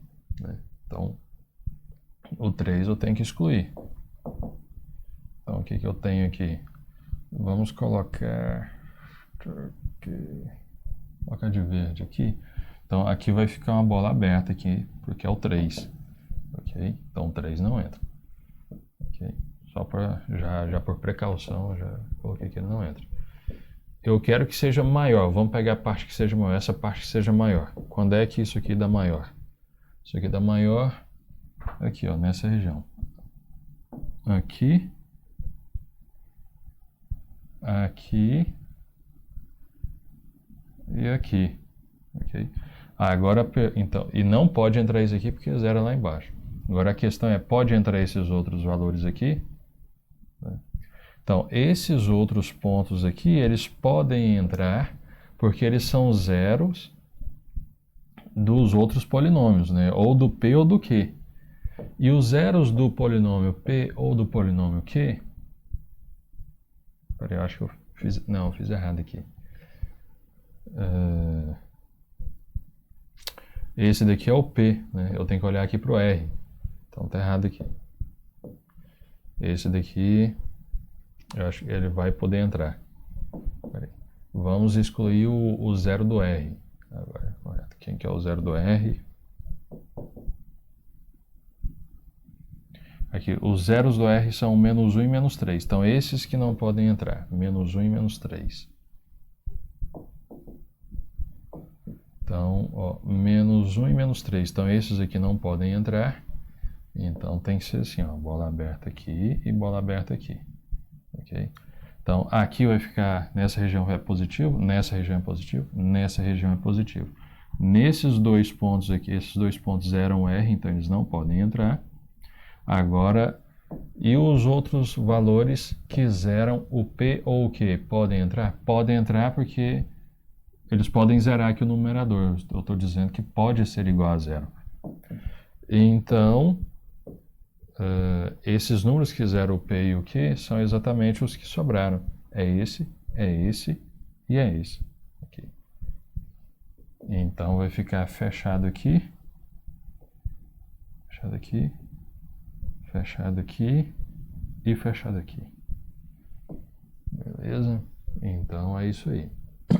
né? Então, o 3 eu tenho que excluir. Então, o que eu tenho aqui? Vamos colocar de verde aqui. Então, aqui vai ficar uma bola aberta aqui, porque é o 3. Ok? Então, o 3 não entra. Ok? Só para, já por precaução, já coloquei que ele não entra. eu quero que seja maior. Vamos pegar a parte que seja maior, essa parte que seja maior. Quando é que isso aqui dá maior? Isso aqui dá maior aqui, ó, nessa região. Aqui. Aqui. E aqui. Ok? Agora, então, e não pode entrar isso aqui porque zero é lá embaixo. Agora a questão é, pode entrar esses outros valores aqui? Então, esses outros pontos aqui, eles podem entrar porque eles são zeros dos outros polinômios, né? Ou do P ou do Q. E os zeros do polinômio P ou do polinômio Q... Peraí, eu acho que eu fiz... Não, eu fiz errado aqui. Esse daqui é o P, né? Eu tenho que olhar aqui para o R. Então tá errado aqui. Esse daqui, eu acho que ele vai poder entrar. Peraí. Vamos excluir o zero do R. Agora, correto. Quem que é o zero do R? Aqui, os zeros do R são menos 1 e menos 3. Então, esses que não podem entrar. Menos 1 e menos 3. Então, ó, menos 1 e menos 3. Então, esses aqui não podem entrar. Então, tem que ser assim, ó, bola aberta aqui e bola aberta aqui. Ok? Então, aqui vai ficar, nessa região é positivo, nessa região é positivo, nessa região é positivo. Nesses dois pontos aqui, esses dois pontos eram R, então eles não podem entrar. Agora, e os outros valores que zeram o P ou o Q? Podem entrar? Podem entrar porque eles podem zerar aqui o numerador. Eu estou dizendo que pode ser igual a zero. Então, esses números que zeram o P e o Q são exatamente os que sobraram. É esse e é esse. Aqui. Então, vai ficar fechado aqui. Fechado aqui. Fechado aqui e fechado aqui. Beleza? Então é isso aí.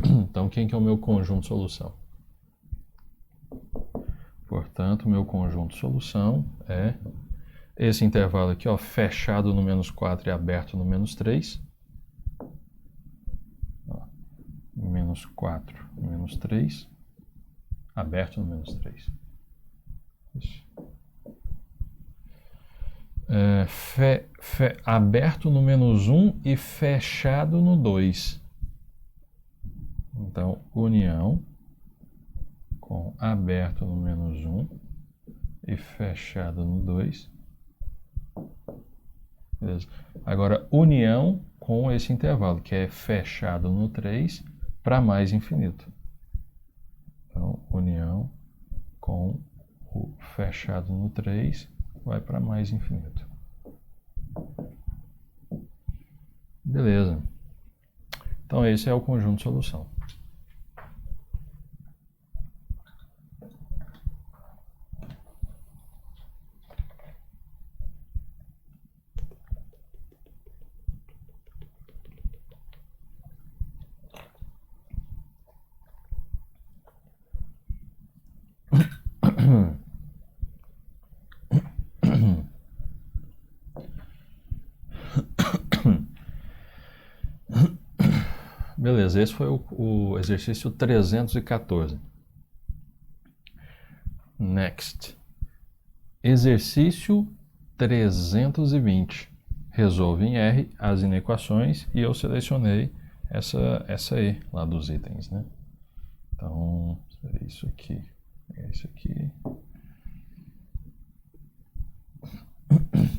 Então quem que é o meu conjunto de solução? Portanto, o meu conjunto de solução é esse intervalo aqui, ó, fechado no menos 4 e aberto no menos 3. Ó, menos 4, menos 3. Aberto no menos 3. Isso. Aberto no menos 1 e fechado no 2. Então, união com aberto no menos 1 e fechado no 2. Beleza. Agora, união com esse intervalo, que é fechado no 3 para mais infinito. Então, união com o fechado no 3 vai para mais infinito. Beleza. Então, esse é o conjunto de solução. Beleza, esse foi o exercício 314. Next. Exercício 320. Resolve em R as inequações e eu selecionei essa E lá dos itens, né? Então, seria isso aqui. Isso aqui.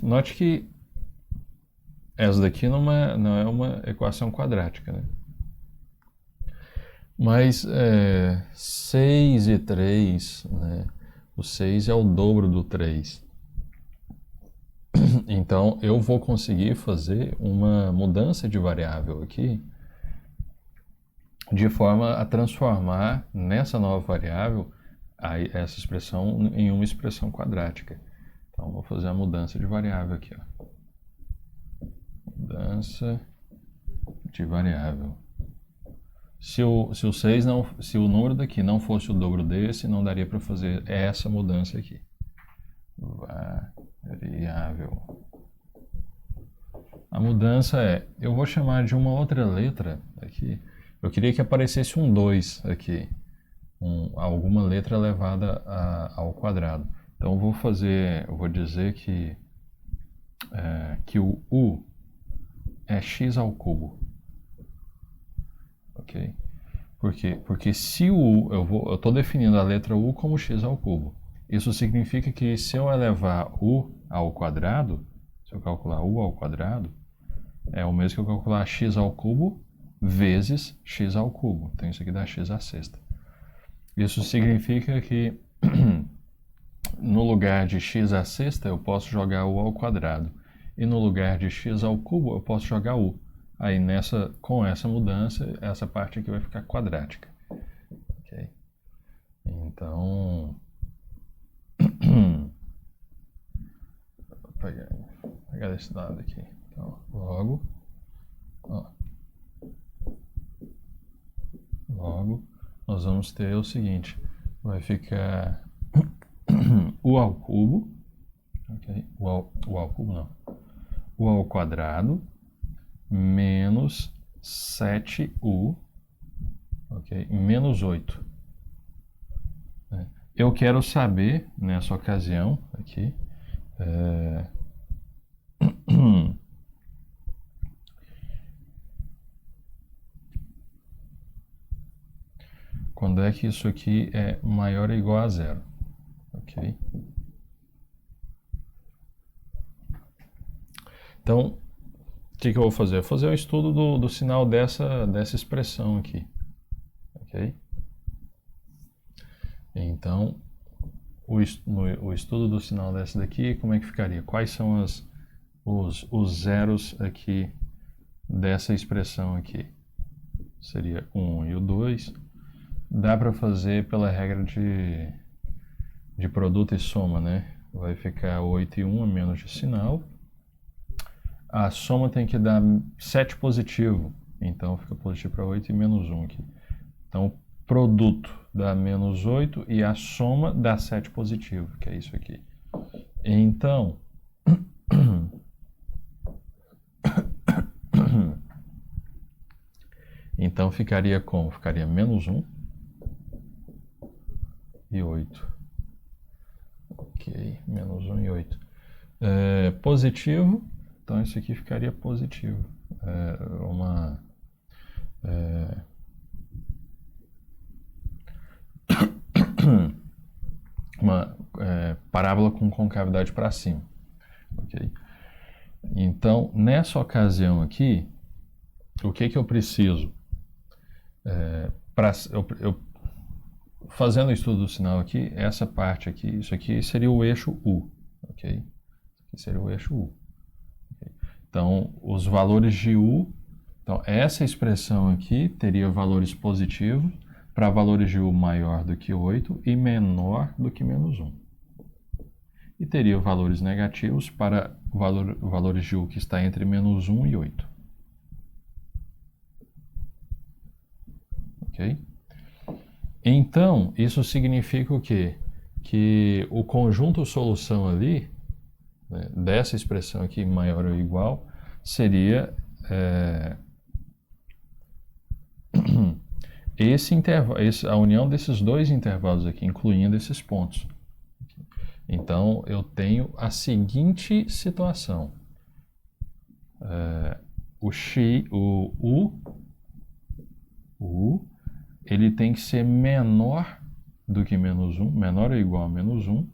Note que essa daqui não é uma equação quadrática, né? Mas 6 e 3, né? O 6 é o dobro do 3. Então, eu vou conseguir fazer uma mudança de variável aqui de forma a transformar nessa nova variável essa expressão em uma expressão quadrática. Então, vou fazer a mudança de variável aqui, ó. Mudança de variável. Se o número daqui não fosse o dobro desse, não daria para fazer essa mudança aqui. Variável. A mudança eu vou chamar de uma outra letra aqui. Eu queria que aparecesse um 2 aqui, alguma letra elevada ao quadrado. Então eu vou dizer que o u é x ao cubo, ok? Por quê? Porque se o u, eu estou definindo a letra u como x ao cubo. Isso significa que se eu elevar u ao quadrado, se eu calcular u ao quadrado, é o mesmo que eu calcular x ao cubo vezes x ao cubo. Então isso aqui dá x à sexta. Isso significa que no lugar de x à sexta eu posso jogar u ao quadrado. E no lugar de x ao cubo eu posso jogar u. Aí com essa mudança, essa parte aqui vai ficar quadrática. Okay? Então, vou pegar desse lado aqui. Então, logo, nós vamos ter o seguinte, vai ficar u ao cubo, okay? U ao cubo não, u ao quadrado menos 7u, ok? Menos 8. Eu quero saber, nessa ocasião, aqui, quando é que isso aqui é maior ou igual a zero, ok? Então, o que eu vou fazer? Eu vou fazer um estudo do sinal dessa expressão aqui, ok? Então, o estudo do sinal dessa daqui, como é que ficaria? Quais são os zeros aqui dessa expressão aqui? Seria o 1 e o 2. Dá para fazer pela regra de produto e soma, né? Vai ficar 8 e 1 a menos de sinal. A soma tem que dar 7 positivo, então fica positivo para 8 e menos 1 aqui. Então, o produto dá menos 8 e a soma dá 7 positivo, que é isso aqui. Então, ficaria como? Ficaria menos 1 e 8. Ok, menos 1 e 8. Positivo. Então, isso aqui ficaria positivo. Uma parábola com concavidade para cima. Okay? Então, nessa ocasião aqui, o que eu preciso? Fazendo o estudo do sinal aqui, essa parte aqui, isso aqui seria o eixo U. Ok? Isso aqui seria o eixo U. Então, os valores de U, então essa expressão aqui teria valores positivos para valores de U maior do que 8 e menor do que menos 1. E teria valores negativos para valores de U que está entre menos 1 e 8. Ok? Então, isso significa o quê? Que o conjunto solução ali, né, dessa expressão aqui, maior ou igual, seria a união desses dois intervalos aqui, incluindo esses pontos. Então, eu tenho a seguinte situação. O U, ele tem que ser menor do que menos 1, menor ou igual a menos 1,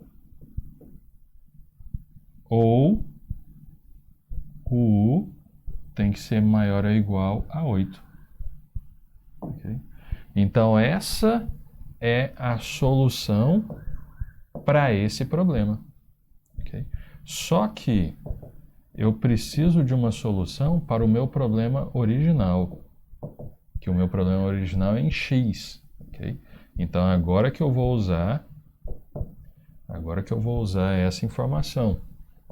ou o U tem que ser maior ou igual a 8. Okay? Então, essa é a solução para esse problema. Okay? Só que eu preciso de uma solução para o meu problema original, que o meu problema original é em x. Okay? Então, agora que eu vou usar essa informação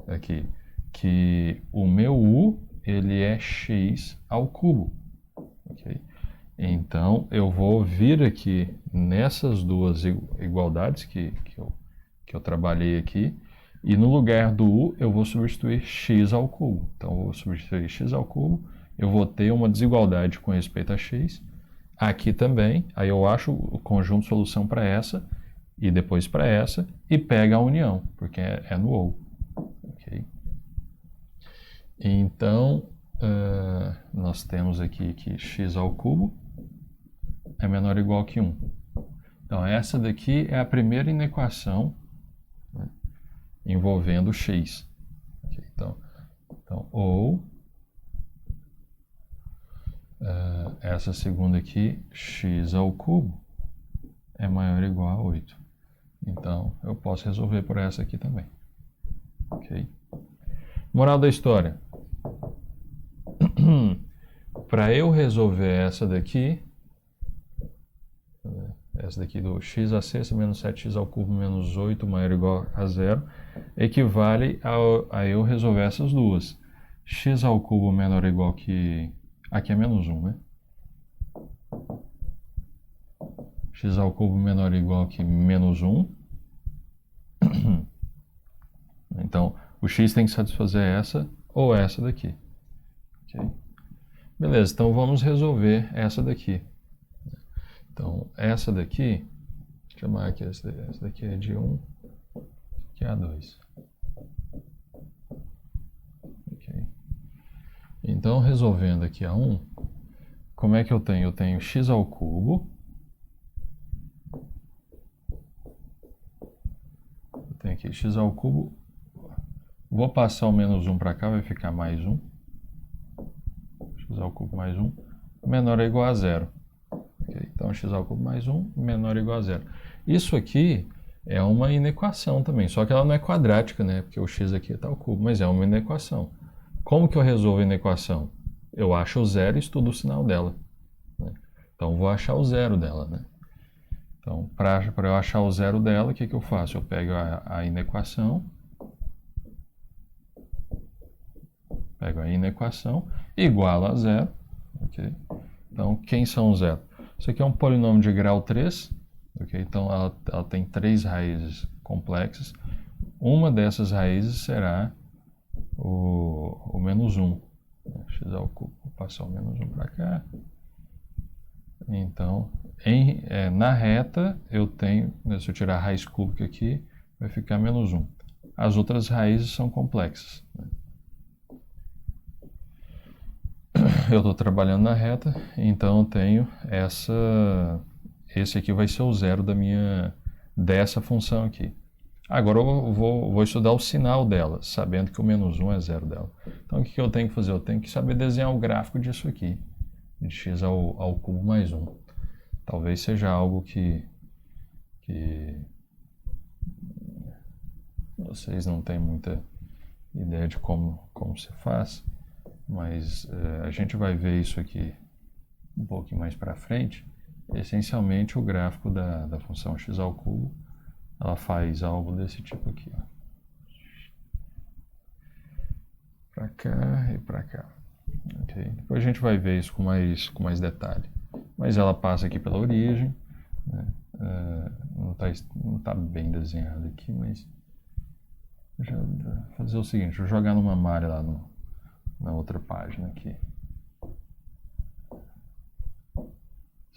aqui, que o meu u ele é x ao cubo. Okay? Então, eu vou vir aqui nessas duas igualdades que eu trabalhei aqui, e no lugar do u eu vou substituir x ao cubo. Então, eu vou substituir x ao cubo, eu vou ter uma desigualdade com respeito a x, Aqui também, aí eu acho o conjunto de solução para essa e depois para essa e pega a união, porque é no ou. Okay? Então, nós temos aqui que x ao cubo é menor ou igual que 1. Então, essa daqui é a primeira inequação, né, envolvendo x. Okay? Então, ou essa segunda aqui, x ao cubo, é maior ou igual a 8. Então, eu posso resolver por essa aqui também. Ok? Moral da história. Para eu resolver essa daqui do x à sexta menos 7x ao cubo menos 8 maior ou igual a 0, equivale a eu resolver essas duas. X ao cubo menor ou igual que... Aqui é menos 1, né? X ao cubo menor ou igual que menos 1. Então, o x tem que satisfazer essa ou essa daqui. Okay? Beleza, então vamos resolver essa daqui. Então, essa daqui, deixa eu chamar aqui, essa daqui é de 1, que é a 2. Okay. Então, resolvendo aqui a 1, como é que eu tenho? Eu tenho x ao cubo. Eu tenho aqui x ao cubo. Vou passar o menos 1 para cá, vai ficar mais 1. X ao cubo mais 1, menor ou igual a 0. Okay? Então, x ao cubo mais 1, menor ou igual a 0. Isso aqui é uma inequação também, só que ela não é quadrática, né? Porque o x aqui está ao cubo, mas é uma inequação. Como que eu resolvo a inequação? Eu acho o zero e estudo o sinal dela. Né? Então, vou achar o zero dela. Né? Então, para eu achar o zero dela, o que eu faço? Eu pego a inequação, igual a zero. Okay? Então, quem são os zero? Isso aqui é um polinômio de grau 3. Okay? Então, ela tem 3 raízes complexas. Uma dessas raízes será o menos 1. X ao cubo. Vou passar o menos 1 para cá. Então, na reta, eu tenho, se eu tirar a raiz cúbica aqui, vai ficar menos 1. As outras raízes são complexas. Né? Eu estou trabalhando na reta, então eu tenho esse aqui vai ser o zero dessa função aqui. Agora eu vou estudar o sinal dela, sabendo que o menos 1 é zero dela. Então o que eu tenho que fazer? Eu tenho que saber desenhar o gráfico disso aqui, de x ao cubo mais 1. Talvez seja algo que vocês não têm muita ideia de como se faz, mas a gente vai ver isso aqui um pouquinho mais para frente. Essencialmente, o gráfico da função x ao cubo, ela faz algo desse tipo aqui. Para cá e para cá. Okay? Depois a gente vai ver isso com mais detalhe. Mas ela passa aqui pela origem. Né? Não tá bem desenhado aqui, mas... Vou fazer o seguinte, vou jogar numa malha lá na outra página aqui.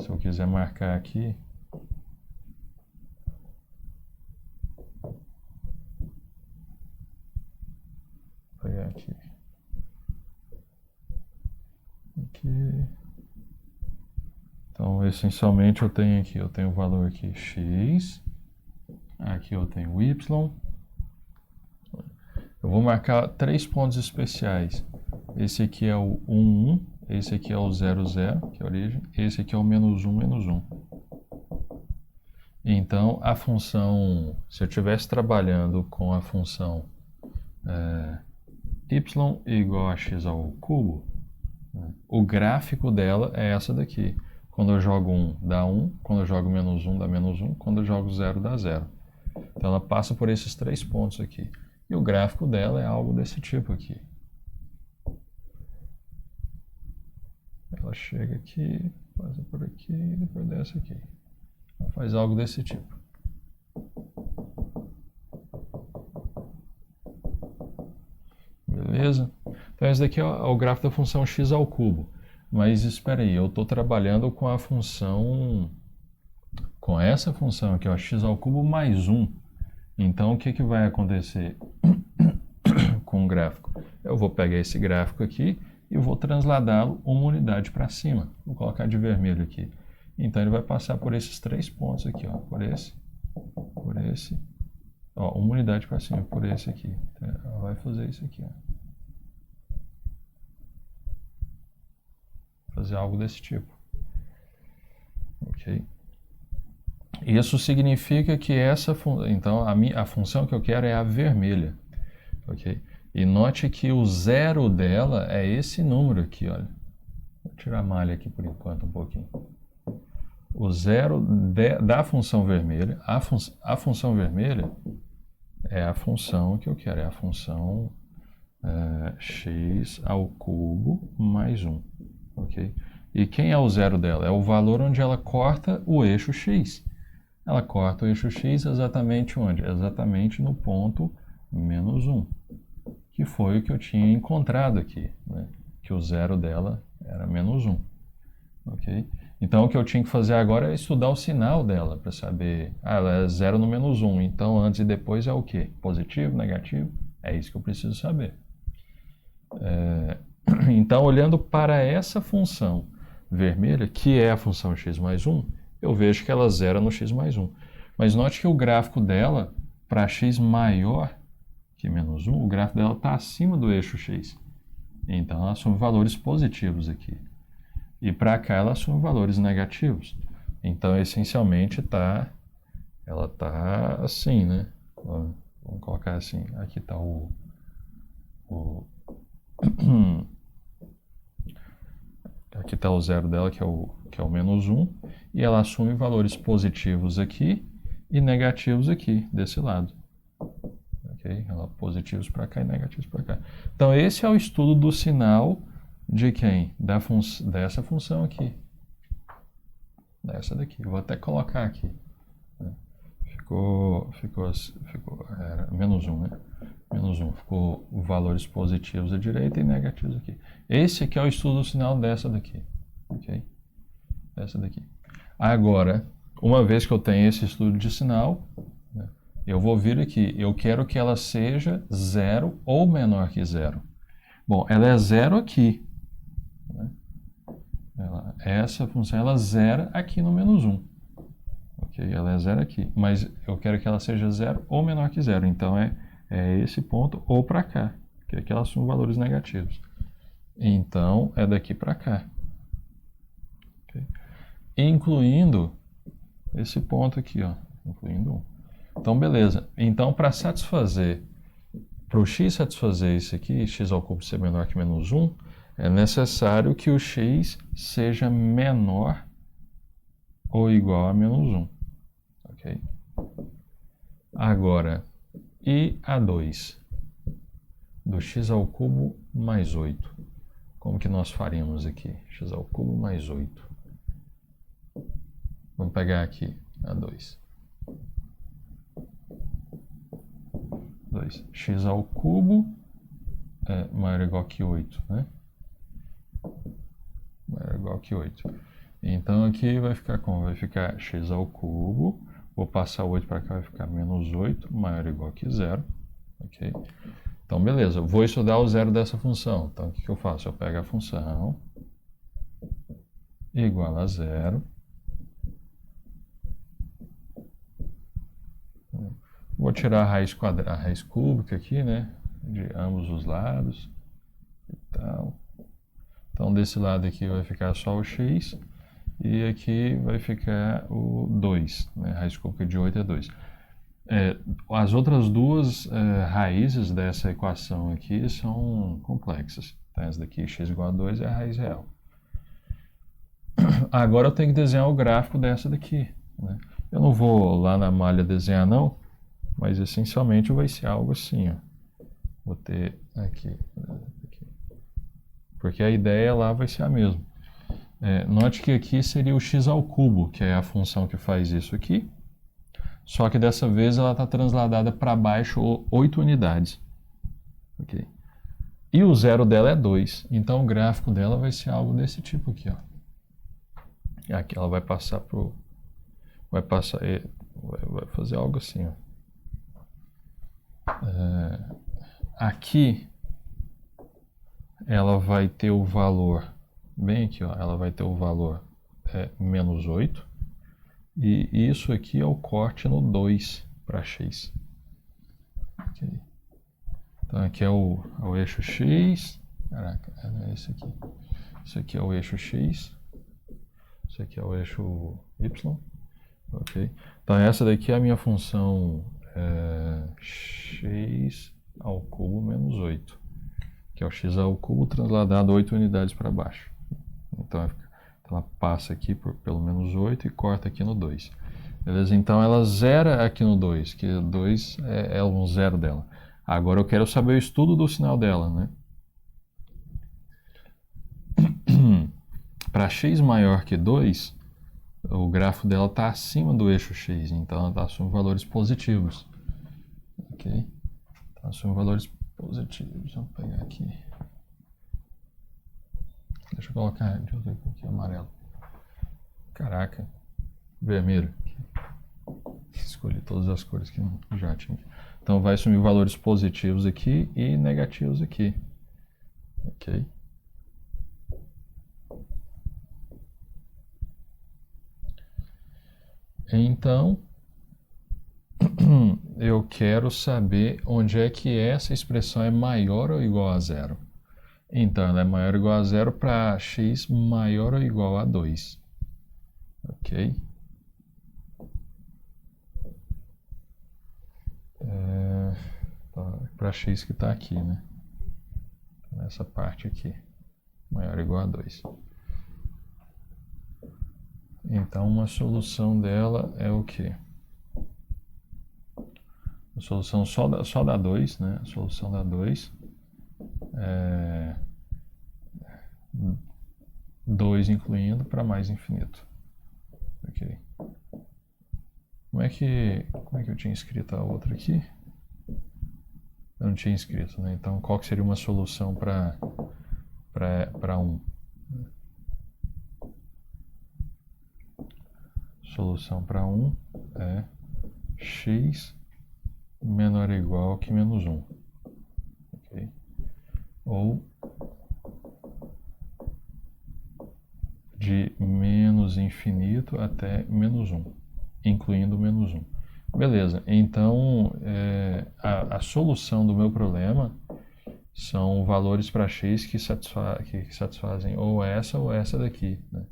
Se eu quiser marcar aqui, vou pegar aqui. Então, essencialmente eu tenho o valor aqui x, aqui eu tenho y. Eu vou marcar 3 pontos especiais. Esse aqui é o 1, 1. Esse aqui é o 0, 0, que é a origem. Esse aqui é o menos 1, menos 1. Então, a função, se eu estivesse trabalhando com a função y igual a x ao cubo, né, o gráfico dela é essa daqui. Quando eu jogo 1, dá 1. Quando eu jogo menos 1, dá menos 1. Quando eu jogo 0, dá 0. Então, ela passa por esses 3 pontos aqui. E o gráfico dela é algo desse tipo aqui. Ela chega aqui, passa por aqui e depois desce aqui. Ela faz algo desse tipo. Beleza? Então esse daqui é o gráfico da função x ao cubo. mas espera aí, eu estou trabalhando com a função, com essa função aqui, ó, x ao cubo mais 1. Então, o que, que vai acontecer com o gráfico? Eu vou pegar esse gráfico aqui e vou transladá-lo uma unidade para cima. Vou colocar de vermelho aqui. Então, ele vai passar por esses 3 pontos aqui, ó, por esse, ó, uma unidade para cima, por esse aqui. Então, ela vai fazer isso aqui, ó. Fazer algo desse tipo. Ok? Isso significa que então a função que eu quero é a vermelha, ok? E note que o zero dela é esse número aqui, olha. Vou tirar a malha aqui por enquanto um pouquinho. O zero da função vermelha, a função vermelha é a função que eu quero, é a função x ao cubo mais 1, ok? E quem é o zero dela? É o valor onde ela corta o eixo x. Ela corta o eixo x exatamente onde? Exatamente no ponto menos 1, que foi o que eu tinha encontrado aqui, né? Que o zero dela era menos 1. Ok? Então, o que eu tinha que fazer agora é estudar o sinal dela, para saber, ela é 0 no menos 1, então antes e depois é o quê? Positivo, negativo? É isso que eu preciso saber. Então, olhando para essa função vermelha, que é a função x mais 1, eu vejo que ela zera no x mais 1. Mas note que o gráfico dela, para x maior que menos 1, o gráfico dela está acima do eixo x. Então, ela assume valores positivos aqui. E para cá, ela assume valores negativos. Então, essencialmente, ela está assim, né? Vamos colocar assim. Aqui está aqui está o zero dela, que é o menos 1, e ela assume valores positivos aqui e negativos aqui, desse lado. Ok? Ela positivos para cá e negativos para cá. Então, esse é o estudo do sinal de quem? Dessa função aqui. Dessa daqui. Vou até colocar aqui. Ficou era menos 1, né? Menos 1. Ficou valores positivos à direita e negativos aqui. Esse aqui é o estudo do sinal dessa daqui. Ok? Essa daqui. Agora, uma vez que eu tenho esse estudo de sinal, né, eu vou vir aqui. Eu quero que ela seja 0 ou menor que 0. Bom, ela é 0 aqui. Né? Essa função ela zera aqui no menos 1. Ok? Ela é 0 aqui. Mas eu quero que ela seja 0 ou menor que 0. Então, é esse ponto ou para cá. Que é que ela assume valores negativos. Então, é daqui para cá. Okay? Incluindo esse ponto aqui, ó. Incluindo 1. Então, beleza. Então, para o x satisfazer isso aqui, x ao cubo ser menor que menos 1, é necessário que o x seja menor ou igual a menos 1. Ok? Agora, e a 2? Do x ao cubo mais 8. Como que nós faríamos aqui? X ao cubo mais 8. Vamos pegar aqui a 2. 2x ao cubo é maior ou igual que 8, né? Maior ou igual que 8. Então, aqui vai ficar como? Vai ficar x ao cubo, vou passar 8 para cá, vai ficar menos 8, maior ou igual que 0. Ok? Então, beleza, eu vou estudar o zero dessa função. Então, o que eu faço? Eu pego a função igual a 0. Vou tirar a raiz cúbica aqui, né? De ambos os lados. E tal. Então, desse lado aqui vai ficar só o x. E aqui vai ficar o 2. Né? A raiz cúbica de 8 é 2. As outras duas raízes dessa equação aqui são complexas. Tá? Essa daqui, x igual a 2, é a raiz real. Agora eu tenho que desenhar o gráfico dessa daqui. Né? Eu não vou lá na malha desenhar, não. Mas essencialmente vai ser algo assim, ó. Vou ter aqui. Porque a ideia lá vai ser a mesma. Note que aqui seria o x ao cubo, que é a função que faz isso aqui. Só que dessa vez ela está transladada para baixo 8 unidades. Okay? E o zero dela é 2. Então o gráfico dela vai ser algo desse tipo aqui, ó. Aqui ela vai passar pro... Vai fazer algo assim, ó. Aqui ela vai ter o valor, bem aqui, ó, ela vai ter o valor menos 8. E isso aqui é o corte no 2 para x. Okay. Então aqui é o eixo x. Caraca, é esse aqui. Isso aqui é o eixo x. Isso aqui é o eixo y. Ok. Então essa daqui é a minha função x ao cubo menos 8. Que é o x ao cubo trasladado 8 unidades para baixo. Então ela passa aqui pelo menos 8 e corta aqui no 2. Beleza? Então ela zera aqui no 2, que o 2 é um zero dela. Agora eu quero saber o estudo do sinal dela, né? Para x maior que 2, o gráfico dela está acima do eixo x, então ela assume valores positivos. Ok? Então assume valores positivos. Vamos pegar aqui. Deixa eu colocar de outra cor aqui, amarelo. Caraca, vermelho. Escolhi todas as cores que já tinha. Então vai assumir valores positivos aqui e negativos aqui. Ok? Então, eu quero saber onde é que essa expressão é maior ou igual a zero. Então, ela é maior ou igual a zero para x maior ou igual a 2. Ok? Para x que está aqui, né? Nessa parte aqui. Maior ou igual a 2. Então, uma solução dela é o quê? A solução só dá 2, né? A solução dá 2. 2 incluindo para mais infinito. Ok. Como é que eu tinha escrito a outra aqui? Eu não tinha escrito, né? Então, qual que seria uma solução para 1? Solução para 1 é x menor ou igual que menos 1. Okay? Ou de menos infinito até menos 1, incluindo menos 1. Beleza, então a solução do meu problema são valores para x que satisfazem ou essa daqui, né?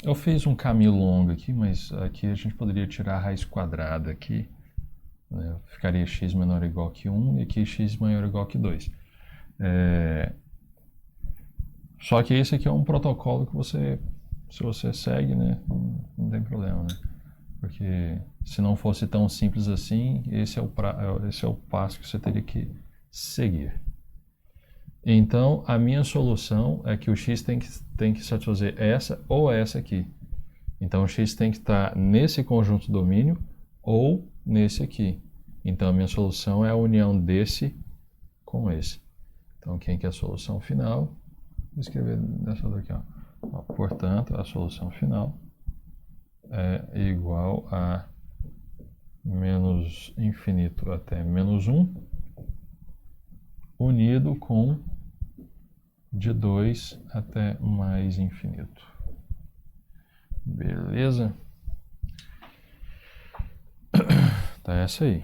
Eu fiz um caminho longo aqui, mas aqui a gente poderia tirar a raiz quadrada aqui, né? Ficaria x menor ou igual que 1 e aqui x maior ou igual que 2. Só que esse aqui é um protocolo que se você segue, né, não tem problema, né? Porque se não fosse tão simples assim, esse é o passo que você teria que seguir. Então, a minha solução é que o x tem que satisfazer essa ou essa aqui. Então, o x tem que estar nesse conjunto domínio ou nesse aqui. Então, a minha solução é a união desse com esse. Então, quem que é a solução final? Vou escrever dessa outra aqui, ó. Portanto, a solução final é igual a menos infinito até menos 1, unido com de 2 até mais infinito. Beleza? Tá essa aí.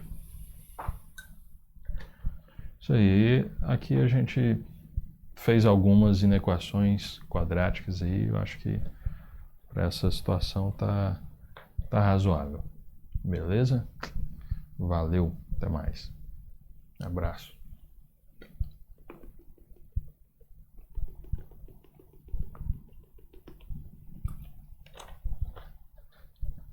Isso aí. Aqui a gente fez algumas inequações quadráticas aí. Eu acho que para essa situação tá razoável. Beleza? Valeu. Até mais. Abraço.